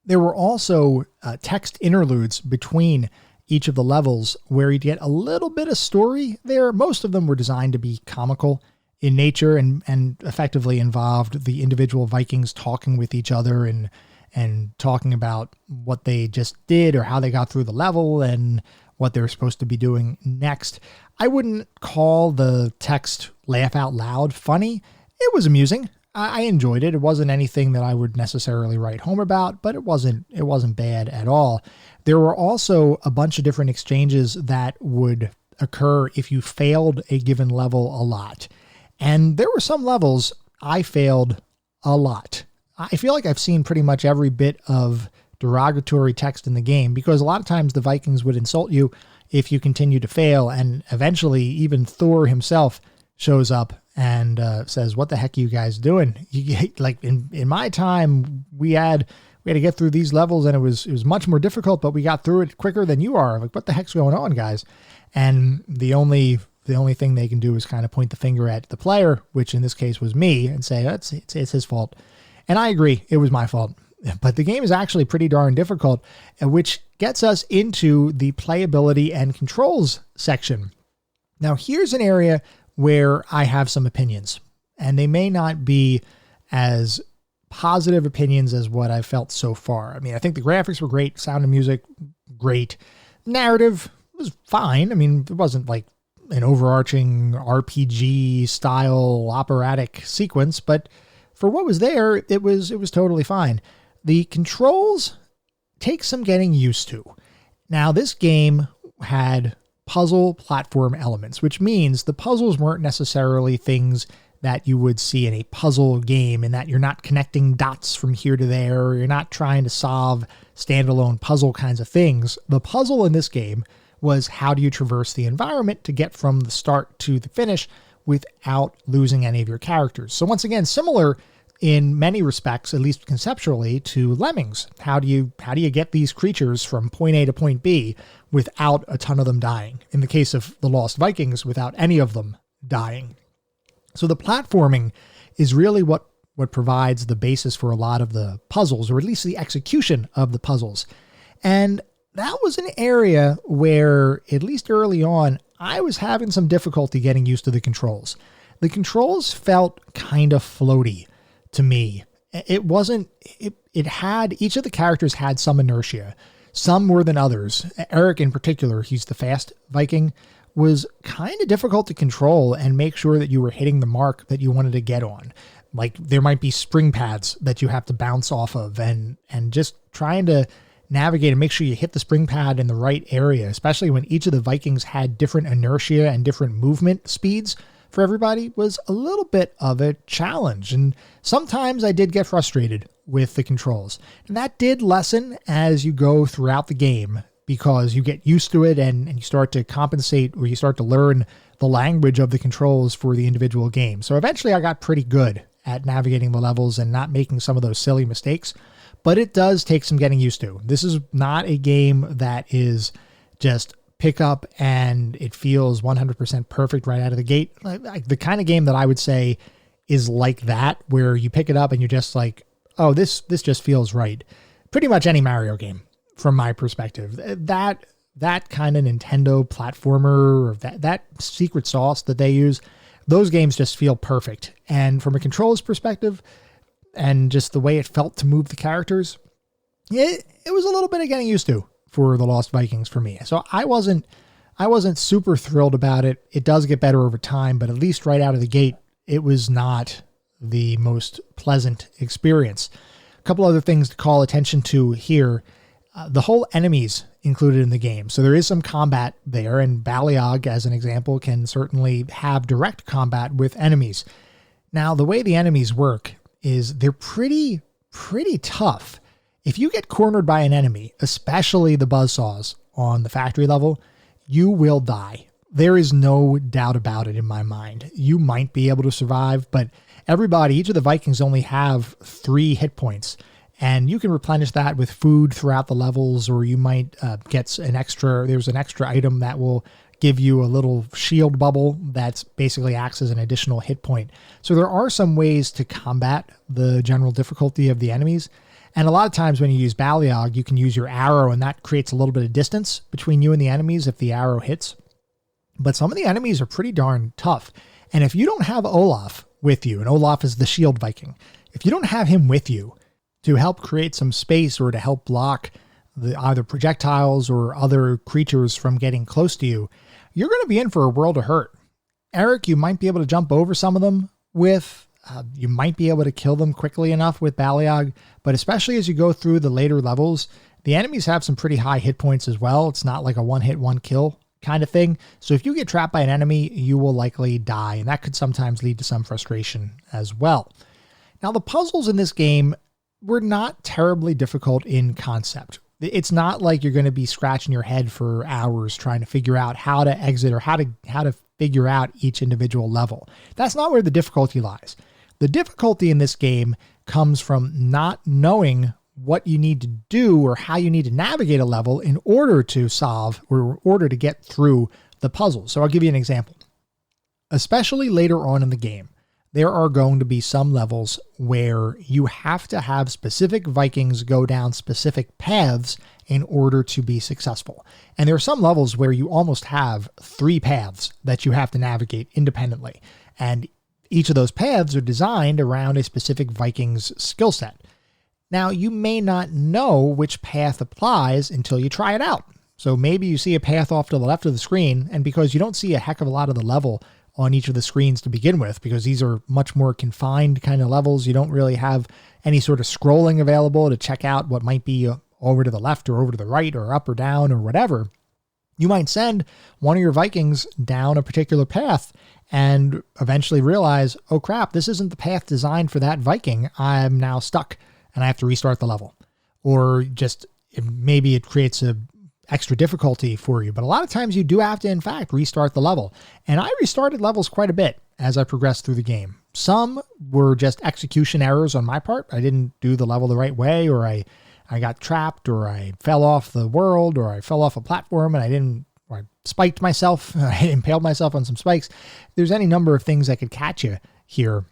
There were also text interludes between each of the levels where you'd get a little bit of story there. Most of them were designed to be comical in nature and effectively involved the individual Vikings talking with each other and talking about what they just did or how they got through the level and what they were supposed to be doing next. I wouldn't call the text laugh out loud funny. It was amusing. I enjoyed it. It wasn't anything that I would necessarily write home about, but it wasn't bad at all. There were also a bunch of different exchanges that would occur if you failed a given level a lot. And there were some levels I failed a lot. I feel like I've seen pretty much every bit of derogatory text in the game, because a lot of times the Vikings would insult you if you continue to fail, and eventually even Thor himself shows up and says, "What the heck are you guys doing?" Like in my time, we had to get through these levels, and it was much more difficult, but we got through it quicker than you are. Like, what the heck's going on, guys? And the only thing they can do is kind of point the finger at the player, which in this case was me, and say, it's his fault. And I agree, it was my fault. But the game is actually pretty darn difficult, which gets us into the playability and controls section. Now, here's an area where I have some opinions, and they may not be as positive opinions as what I've felt so far. I mean, I think the graphics were great, sound and music, great. Narrative was fine. I mean, it wasn't like an overarching RPG style operatic sequence, but for what was there, it was totally fine. The controls take some getting used to. Now, this game had puzzle platform elements, which means the puzzles weren't necessarily things that you would see in a puzzle game, in that you're not connecting dots from here to there, or you're not trying to solve standalone puzzle kinds of things. The puzzle in this game was, how do you traverse the environment to get from the start to the finish without losing any of your characters? So once again, similar in many respects, at least conceptually, to Lemmings. How do you get these creatures from point A to point B without a ton of them dying? In the case of the Lost Vikings, without any of them dying. So the platforming is really what provides the basis for a lot of the puzzles, or at least the execution of the puzzles. And that was an area where, at least early on, I was having some difficulty getting used to the controls. The controls felt kind of floaty to me. It wasn't, it had, each of the characters had some inertia, some more than others. Eric in particular, he's the fast Viking, was kind of difficult to control and make sure that you were hitting the mark that you wanted to get on. Like, there might be spring pads that you have to bounce off of, and just trying to navigate and make sure you hit the spring pad in the right area, especially when each of the Vikings had different inertia and different movement speeds for everybody, was a little bit of a challenge. And sometimes I did get frustrated with the controls. And that did lessen as you go throughout the game, because you get used to it and you start to compensate, or you start to learn the language of the controls for the individual game. So eventually I got pretty good at navigating the levels and not making some of those silly mistakes, but it does take some getting used to. This is not a game that is just pick up and it feels 100% perfect right out of the gate. Like the kind of game that I would say is like that, where you pick it up and you're just like, oh, this just feels right. Pretty much any Mario game from my perspective. That kind of Nintendo platformer, or that secret sauce that they use, those games just feel perfect. And from a controls perspective and just the way it felt to move the characters, it was a little bit of getting used to for the Lost Vikings for me. So I wasn't super thrilled about it. It does get better over time, but at least right out of the gate, it was not the most pleasant experience. A couple other things to call attention to here. The whole enemies included in the game. So there is some combat there, and Baliog, as an example, can certainly have direct combat with enemies. Now, the way the enemies work is they're pretty tough. If you get cornered by an enemy, especially the buzzsaws on the factory level, you will die. There is no doubt about it in my mind. You might be able to survive, but each of the Vikings only have 3 hit points. And you can replenish that with food throughout the levels, or you might get there's an extra item that will give you a little shield bubble that's basically acts as an additional hit point. So there are some ways to combat the general difficulty of the enemies. And a lot of times when you use Baliog, you can use your arrow, and that creates a little bit of distance between you and the enemies if the arrow hits. But some of the enemies are pretty darn tough. And if you don't have Olaf with you, and Olaf is the shield Viking, if you don't have him with you to help create some space or to help block either projectiles or other creatures from getting close to you, you're going to be in for a world of hurt. Eric, you might be able to jump over some of them you might be able to kill them quickly enough with Baliog, but especially as you go through the later levels, the enemies have some pretty high hit points as well. It's not like a one hit, one kill kind of thing. So if you get trapped by an enemy, you will likely die, and that could sometimes lead to some frustration as well. Now, the puzzles in this game were not terribly difficult in concept. It's not like you're going to be scratching your head for hours trying to figure out how to exit or how to figure out each individual level. That's not where the difficulty lies. The difficulty in this game comes from not knowing what you need to do or how you need to navigate a level in order to solve or in order to get through the puzzle. So I'll give you an example. Especially later on in the game, there are going to be some levels where you have to have specific Vikings go down specific paths in order to be successful. And there are some levels where you almost have 3 paths that you have to navigate independently. And each of those paths are designed around a specific Viking's skill set. Now, you may not know which path applies until you try it out. So maybe you see a path off to the left of the screen, and because you don't see a heck of a lot of the level on each of the screens to begin with, because these are much more confined kind of levels, you don't really have any sort of scrolling available to check out what might be over to the left or over to the right or up or down or whatever. You might send one of your Vikings down a particular path and eventually realize, oh crap, this isn't the path designed for that Viking. I'm now stuck and I have to restart the level. Or just maybe it creates a extra difficulty for you. But a lot of times you do have to, in fact, restart the level. And I restarted levels quite a bit as I progressed through the game. Some were just execution errors on my part. I didn't do the level the right way, or I got trapped, or I fell off the world, or I fell off a platform and I spiked myself, I impaled myself on some spikes. There's any number of things that could catch you here.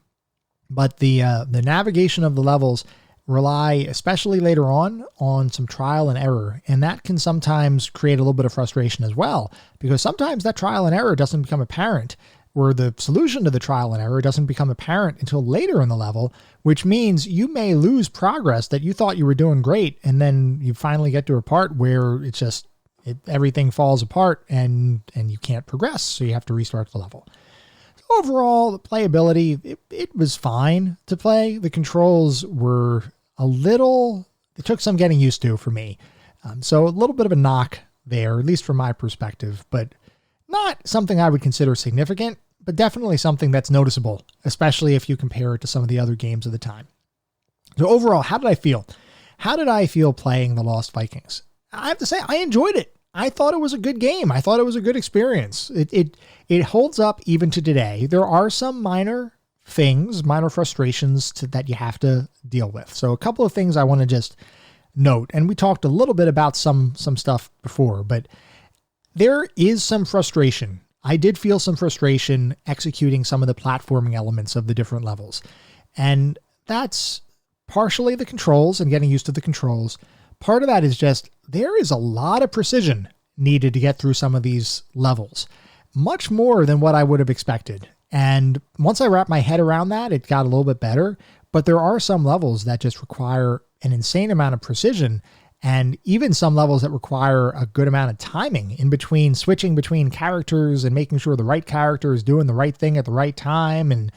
But the navigation of the levels rely, especially later on some trial and error. And that can sometimes create a little bit of frustration as well, because sometimes that trial and error doesn't become apparent, or the solution to the trial and error doesn't become apparent until later in the level, which means you may lose progress that you thought you were doing great. And then you finally get to a part where everything falls apart and you can't progress. So you have to restart the level. Overall, the playability, it was fine to play. The controls were it took some getting used to for me. So a little bit of a knock there, at least from my perspective, but not something I would consider significant, but definitely something that's noticeable, especially if you compare it to some of the other games of the time. So overall, how did I feel? How did I feel playing the Lost Vikings? I have to say, I enjoyed it. I thought it was a good game. I thought it was a good experience. It holds up even to today. There are some minor things, minor frustrations that you have to deal with. So a couple of things I want to just note, and we talked a little bit about some stuff before, but there is some frustration. I did feel some frustration executing some of the platforming elements of the different levels. And that's partially the controls and getting used to the controls. Part of that is just there is a lot of precision needed to get through some of these levels, much more than what I would have expected. And once I wrapped my head around that, it got a little bit better. But there are some levels that just require an insane amount of precision, and even some levels that require a good amount of timing in between, switching between characters and making sure the right character is doing the right thing at the right time, and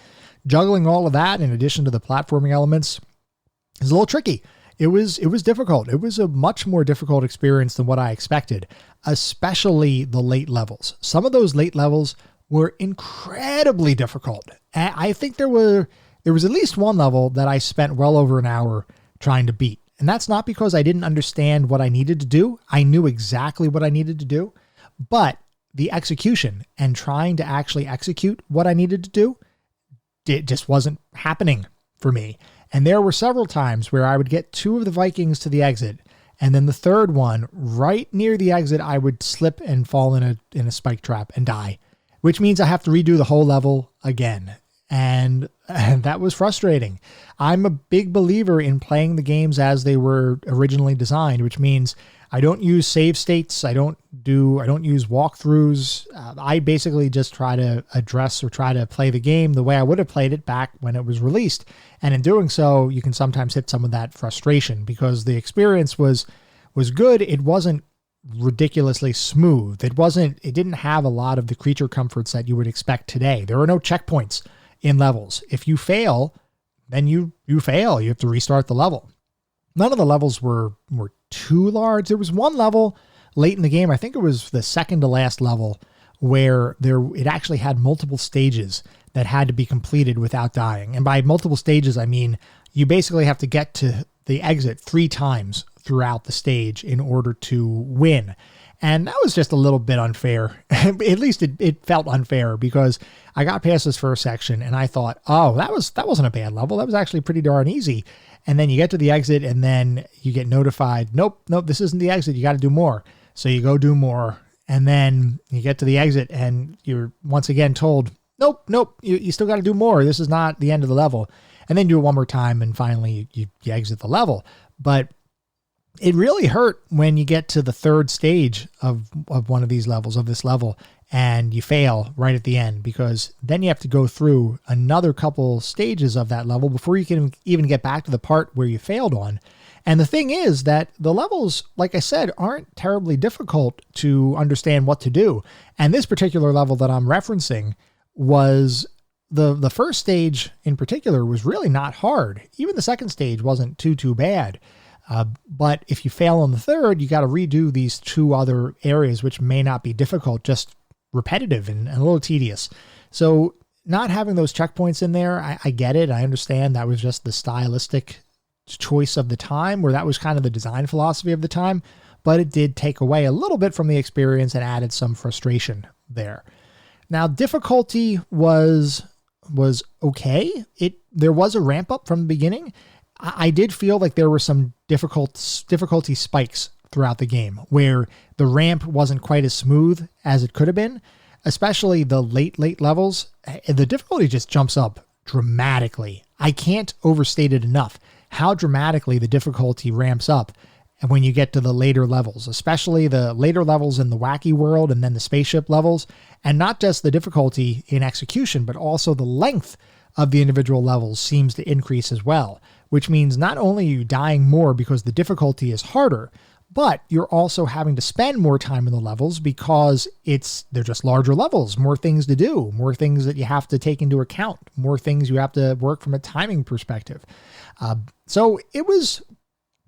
juggling all of that in addition to the platforming elements is a little tricky. It was difficult. It was a much more difficult experience than what I expected, especially the late levels. Some of those late levels were incredibly difficult. I think there was at least one level that I spent well over an hour trying to beat. And that's not because I didn't understand what I needed to do. I knew exactly what I needed to do, but the execution and trying to actually execute what I needed to do, it just wasn't happening for me. And there were several times where I would get 2 of the Vikings to the exit, and then the third one, right near the exit, I would slip and fall in a spike trap and die, which means I have to redo the whole level again. And that was frustrating. I'm a big believer in playing the games as they were originally designed, which means I don't use save states. I don't use walkthroughs. I basically just try to address or try to play the game the way I would have played it back when it was released. And in doing so, you can sometimes hit some of that frustration because the experience was good. It wasn't ridiculously smooth. It didn't have a lot of the creature comforts that you would expect today. There are no checkpoints in levels. If you fail, then you fail. You have to restart the level. None of the levels were too large. There was one level late in the game, I think it was the second to last level, where it actually had multiple stages that had to be completed without dying. And by multiple stages, I mean you basically have to get to the exit 3 times throughout the stage in order to win. And that was just a little bit unfair. At least it felt unfair because I got past this first section and I thought, oh, that wasn't a bad level. That was actually pretty darn easy. And then you get to the exit and then you get notified, nope, this isn't the exit. You got to do more. So you go do more. And then you get to the exit and you're once again told, nope, you still got to do more. This is not the end of the level. And then do it one more time and finally you exit the level. But it really hurt when you get to the third stage of one of these levels, of this level, and you fail right at the end, because then you have to go through another couple stages of that level before you can even get back to the part where you failed on. And the thing is that the levels, like I said, aren't terribly difficult to understand what to do. And this particular level that I'm referencing was the first stage in particular was really not hard. Even the second stage wasn't too bad. But if you fail on the third, you got to redo these 2 other areas, which may not be difficult, just repetitive and a little tedious. So not having those checkpoints in there, I get it. I understand that was just the stylistic choice of the time, where that was kind of the design philosophy of the time, but it did take away a little bit from the experience and added some frustration there. Now, difficulty was okay. There was a ramp up from the beginning. I did feel like there were some difficulty spikes throughout the game where the ramp wasn't quite as smooth as it could have been, especially the late levels. The difficulty just jumps up dramatically. I can't overstate it enough how dramatically the difficulty ramps up when you get to the later levels, especially the later levels in the wacky world and then the spaceship levels, and not just the difficulty in execution, but also the length of the individual levels seems to increase as well, which means not only are you dying more because the difficulty is harder, but you're also having to spend more time in the levels because they're just larger levels, more things to do, more things that you have to take into account, more things you have to work from a timing perspective. So it was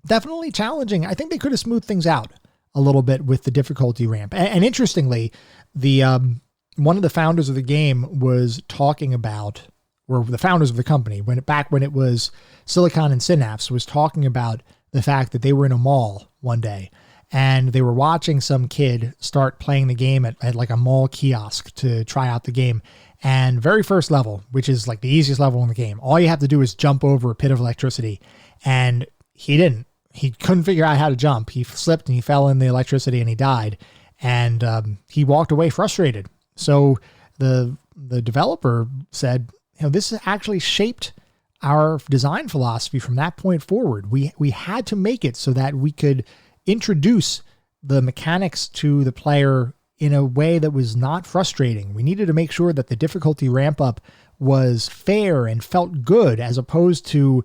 definitely challenging. I think they could have smoothed things out a little bit with the difficulty ramp. And interestingly, one of the founders of the game was talking about, or the founders of the company, when it was Silicon and Synapse, was talking about the fact that they were in a mall one day and they were watching some kid start playing the game at like a mall kiosk to try out the game. And very first level, which is like the easiest level in the game, all you have to do is jump over a pit of electricity. And he didn't. He couldn't figure out how to jump. He slipped and he fell in the electricity and he died. And he walked away frustrated. So the developer said, this actually shaped our design philosophy from that point forward. We had to make it so that we could introduce the mechanics to the player in a way that was not frustrating. We needed to make sure that the difficulty ramp up was fair and felt good, as opposed to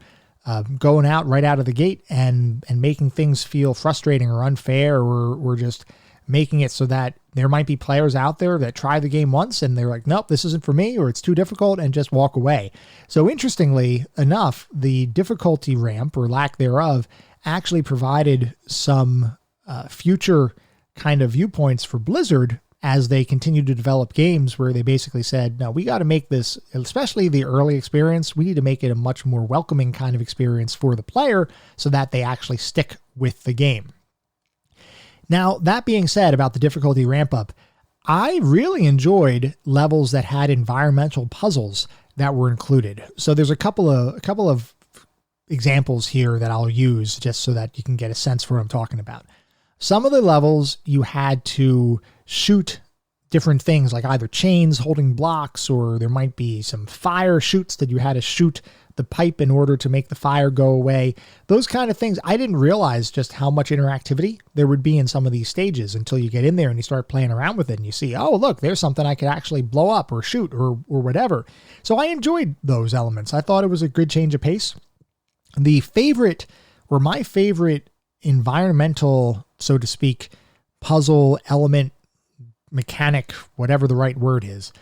going out right out of the gate and making things feel frustrating or unfair, or just making it so that there might be players out there that try the game once and they're like, nope, this isn't for me, or it's too difficult, and just walk away. So interestingly enough, the difficulty ramp, or lack thereof, actually provided some future kind of viewpoints for Blizzard as they continue to develop games, where they basically said, no, we got to make this, especially the early experience, we need to make it a much more welcoming kind of experience for the player so that they actually stick with the game. Now, that being said about the difficulty ramp up, I really enjoyed levels that had environmental puzzles that were included. So there's a couple of examples here that I'll use just so that you can get a sense for what I'm talking about. Some of the levels you had to shoot different things, like either chains holding blocks, or there might be some fire shoots that you had to shoot the pipe in order to make the fire go away. Those kind of things. I didn't realize just how much interactivity there would be in some of these stages until you get in there and you start playing around with it and you see, oh, look, there's something I could actually blow up or shoot or whatever. So I enjoyed those elements. I thought it was a good change of pace. My favorite environmental, so to speak, puzzle element, mechanic, whatever the right word is.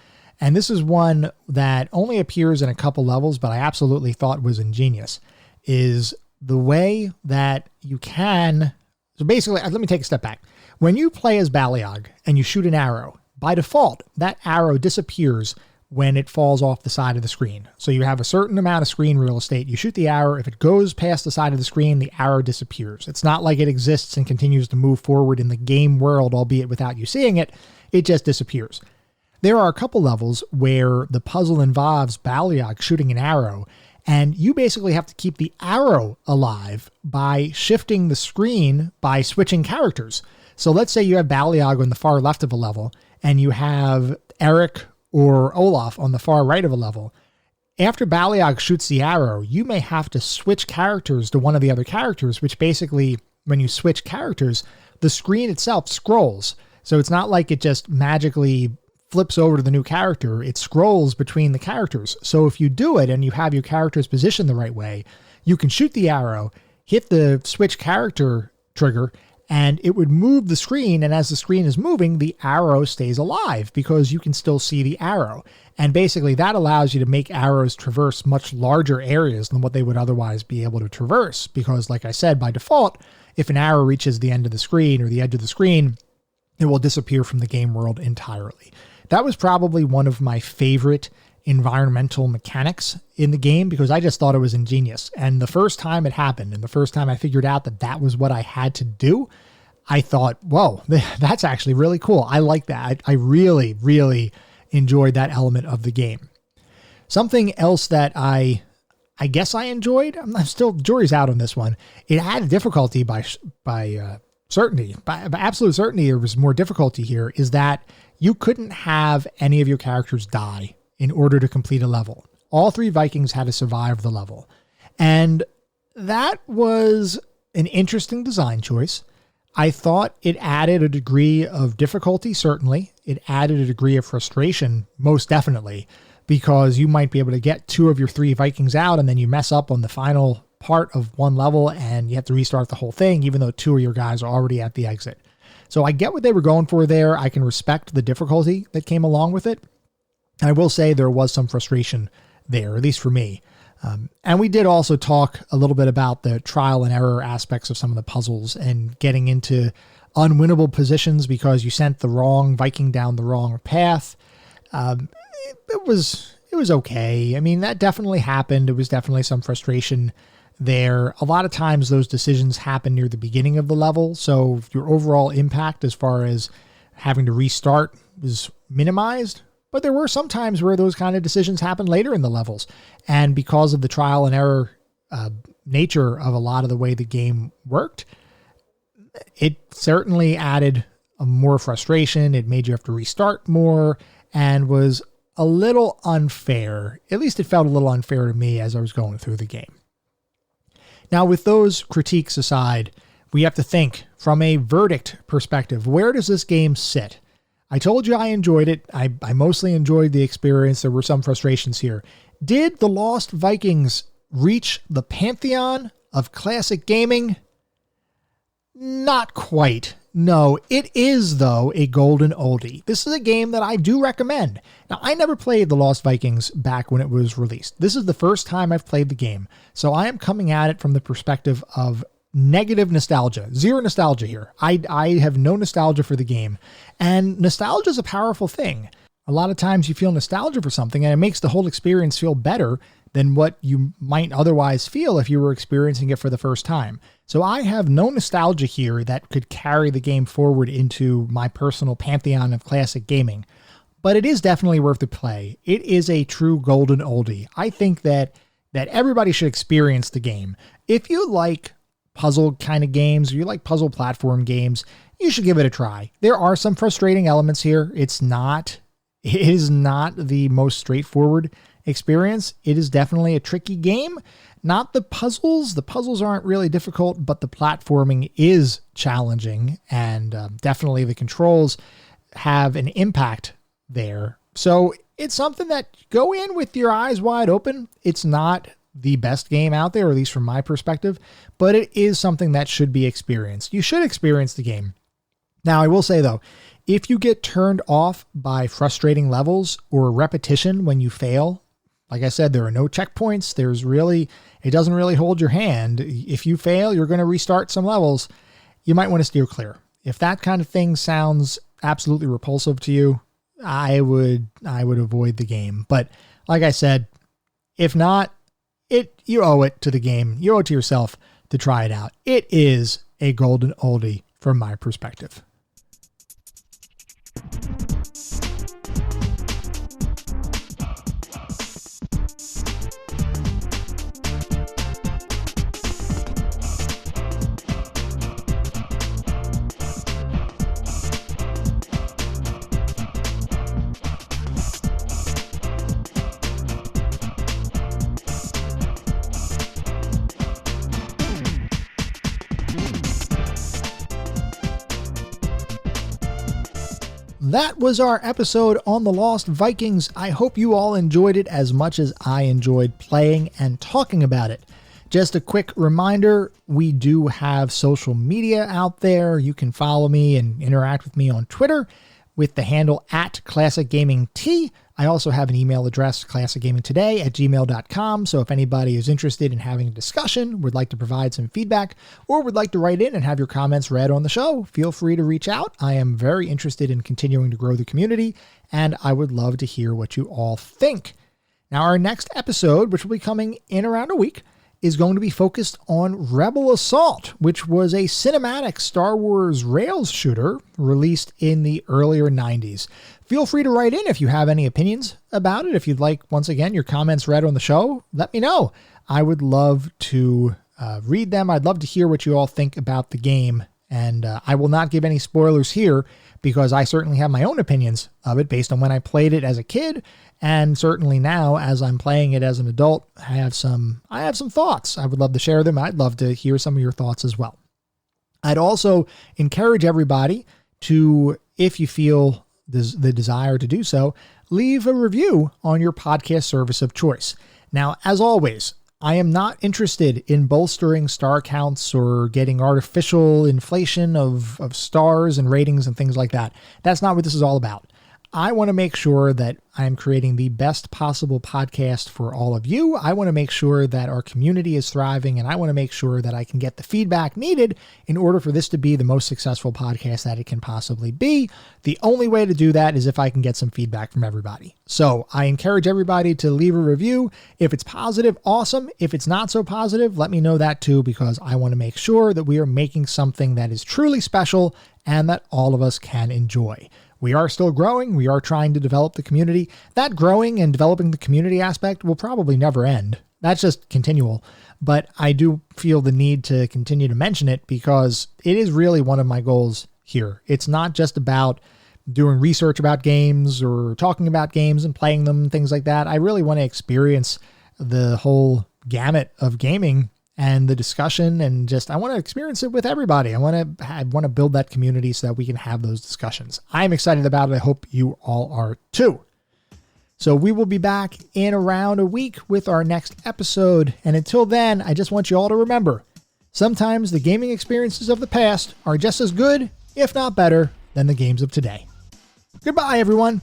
And this is one that only appears in a couple levels, but I absolutely thought was ingenious, is the way that you can... So basically, let me take a step back. When you play as Baliog and you shoot an arrow, by default, that arrow disappears when it falls off the side of the screen. So you have a certain amount of screen real estate. You shoot the arrow. If it goes past the side of the screen, the arrow disappears. It's not like it exists and continues to move forward in the game world, albeit without you seeing it. It just disappears. There are a couple levels where the puzzle involves Baliog shooting an arrow, and you basically have to keep the arrow alive by shifting the screen by switching characters. So let's say you have Baliog on the far left of a level, and you have Eric or Olaf on the far right of a level. After Baliog shoots the arrow, you may have to switch characters to one of the other characters, which basically, when you switch characters, the screen itself scrolls. So it's not like it just magically flips over to the new character. It scrolls between the characters. So if you do it and you have your characters positioned the right way, you can shoot the arrow, hit the switch character trigger, and it would move the screen. And as the screen is moving, the arrow stays alive because you can still see the arrow. And basically that allows you to make arrows traverse much larger areas than what they would otherwise be able to traverse. Because like I said, by default, if an arrow reaches the end of the screen or the edge of the screen, it will disappear from the game world entirely. That was probably one of my favorite environmental mechanics in the game because I just thought it was ingenious. And the first time it happened, and the first time I figured out that that was what I had to do, I thought, whoa, that's actually really cool. I like that. I really, really enjoyed that element of the game. Something else that I guess I enjoyed, I'm still, jury's out on this one. It had difficulty by certainty. By absolute certainty, there was more difficulty here, is that you couldn't have any of your characters die in order to complete a level. All 3 Vikings had to survive the level. And that was an interesting design choice. I thought it added a degree of difficulty, certainly. It added a degree of frustration, most definitely, because you might be able to get 2 of your 3 Vikings out and then you mess up on the final part of one level and you have to restart the whole thing, even though 2 of your guys are already at the exit. So I get what they were going for there. I can respect the difficulty that came along with it. I will say there was some frustration there, at least for me. And we did also talk a little bit about the trial and error aspects of some of the puzzles and getting into unwinnable positions because you sent the wrong Viking down the wrong path. It was okay. I mean, that definitely happened. It was definitely some frustration there. A lot of times those decisions happen near the beginning of the level, so your overall impact as far as having to restart is minimized. But there were some times where those kind of decisions happened later in the levels. And because of the trial and error nature of a lot of the way the game worked, it certainly added more frustration. It made you have to restart more and was a little unfair. At least it felt a little unfair to me as I was going through the game. Now, with those critiques aside, we have to think from a verdict perspective. Where does this game sit? I told you I enjoyed it. I mostly enjoyed the experience. There were some frustrations here. Did the Lost Vikings reach the pantheon of classic gaming? Not quite. No, it is, though, a golden oldie. This is a game that I do recommend. Now, I never played the Lost Vikings back when it was released. This is the first time I've played the game, so I am coming at it from the perspective of negative nostalgia. Zero nostalgia here. I have no nostalgia for the game, and nostalgia is a powerful thing. A lot of times you feel nostalgia for something, and it makes the whole experience feel better than what you might otherwise feel if you were experiencing it for the first time. So I have no nostalgia here that could carry the game forward into my personal pantheon of classic gaming. But it is definitely worth the play. It is a true golden oldie. I think that everybody should experience the game. If you like puzzle kind of games, or you like puzzle platform games, you should give it a try. There are some frustrating elements here. It is not the most straightforward experience. It is definitely a tricky game. Not the puzzles. The puzzles aren't really difficult, but the platforming is challenging, and definitely the controls have an impact there. So it's something that go in with your eyes wide open. It's not the best game out there, or at least from my perspective, but it is something that should be experienced. You should experience the game. Now, I will say though, if you get turned off by frustrating levels or repetition when you fail, like I said, there are no checkpoints. It doesn't really hold your hand. If you fail, you're going to restart some levels. You might want to steer clear. If that kind of thing sounds absolutely repulsive to you, I would avoid the game. But like I said, if not, you owe it to the game. You owe it to yourself to try it out. It is a golden oldie from my perspective. That was our episode on the Lost Vikings. I hope you all enjoyed it as much as I enjoyed playing and talking about it. Just a quick reminder, we do have social media out there. You can follow me and interact with me on Twitter with the handle @ClassicGamingT. I also have an email address, classicgamingtoday@gmail.com. So if anybody is interested in having a discussion, would like to provide some feedback, or would like to write in and have your comments read on the show, feel free to reach out. I am very interested in continuing to grow the community, and I would love to hear what you all think. Now, our next episode, which will be coming in around a week, is going to be focused on Rebel Assault, which was a cinematic Star Wars Rails shooter released in the earlier 90s. Feel free to write in if you have any opinions about it. If you'd like, once again, your comments read on the show, let me know. I would love to read them. I'd love to hear what you all think about the game. And I will not give any spoilers here because I certainly have my own opinions of it based on when I played it as a kid. And certainly now, as I'm playing it as an adult, I have some thoughts. I would love to share them. I'd love to hear some of your thoughts as well. I'd also encourage everybody to, if you feel the desire to do so, leave a review on your podcast service of choice. Now, as always, I am not interested in bolstering star counts or getting artificial inflation of stars and ratings and things like that. That's not what this is all about. I want to make sure that I'm creating the best possible podcast for all of you. I want to make sure that our community is thriving, and I want to make sure that I can get the feedback needed in order for this to be the most successful podcast that it can possibly be. The only way to do that is if I can get some feedback from everybody. So I encourage everybody to leave a review. If it's positive, awesome. If it's not so positive, let me know that too, because I want to make sure that we are making something that is truly special and that all of us can enjoy. We are still growing. We are trying to develop the community. That growing and developing the community aspect will probably never end. That's just continual. But I do feel the need to continue to mention it because it is really one of my goals here. It's not just about doing research about games or talking about games and playing them and things like that. I really want to experience the whole gamut of gaming and the discussion, and just I want to experience it with everybody. I want to build that community so that we can have those discussions. I'm excited about it. I hope you all are too. So we will be back in around a week with our next episode. And until then, I just want you all to remember, sometimes the gaming experiences of the past are just as good, if not better, than the games of today. Goodbye, everyone.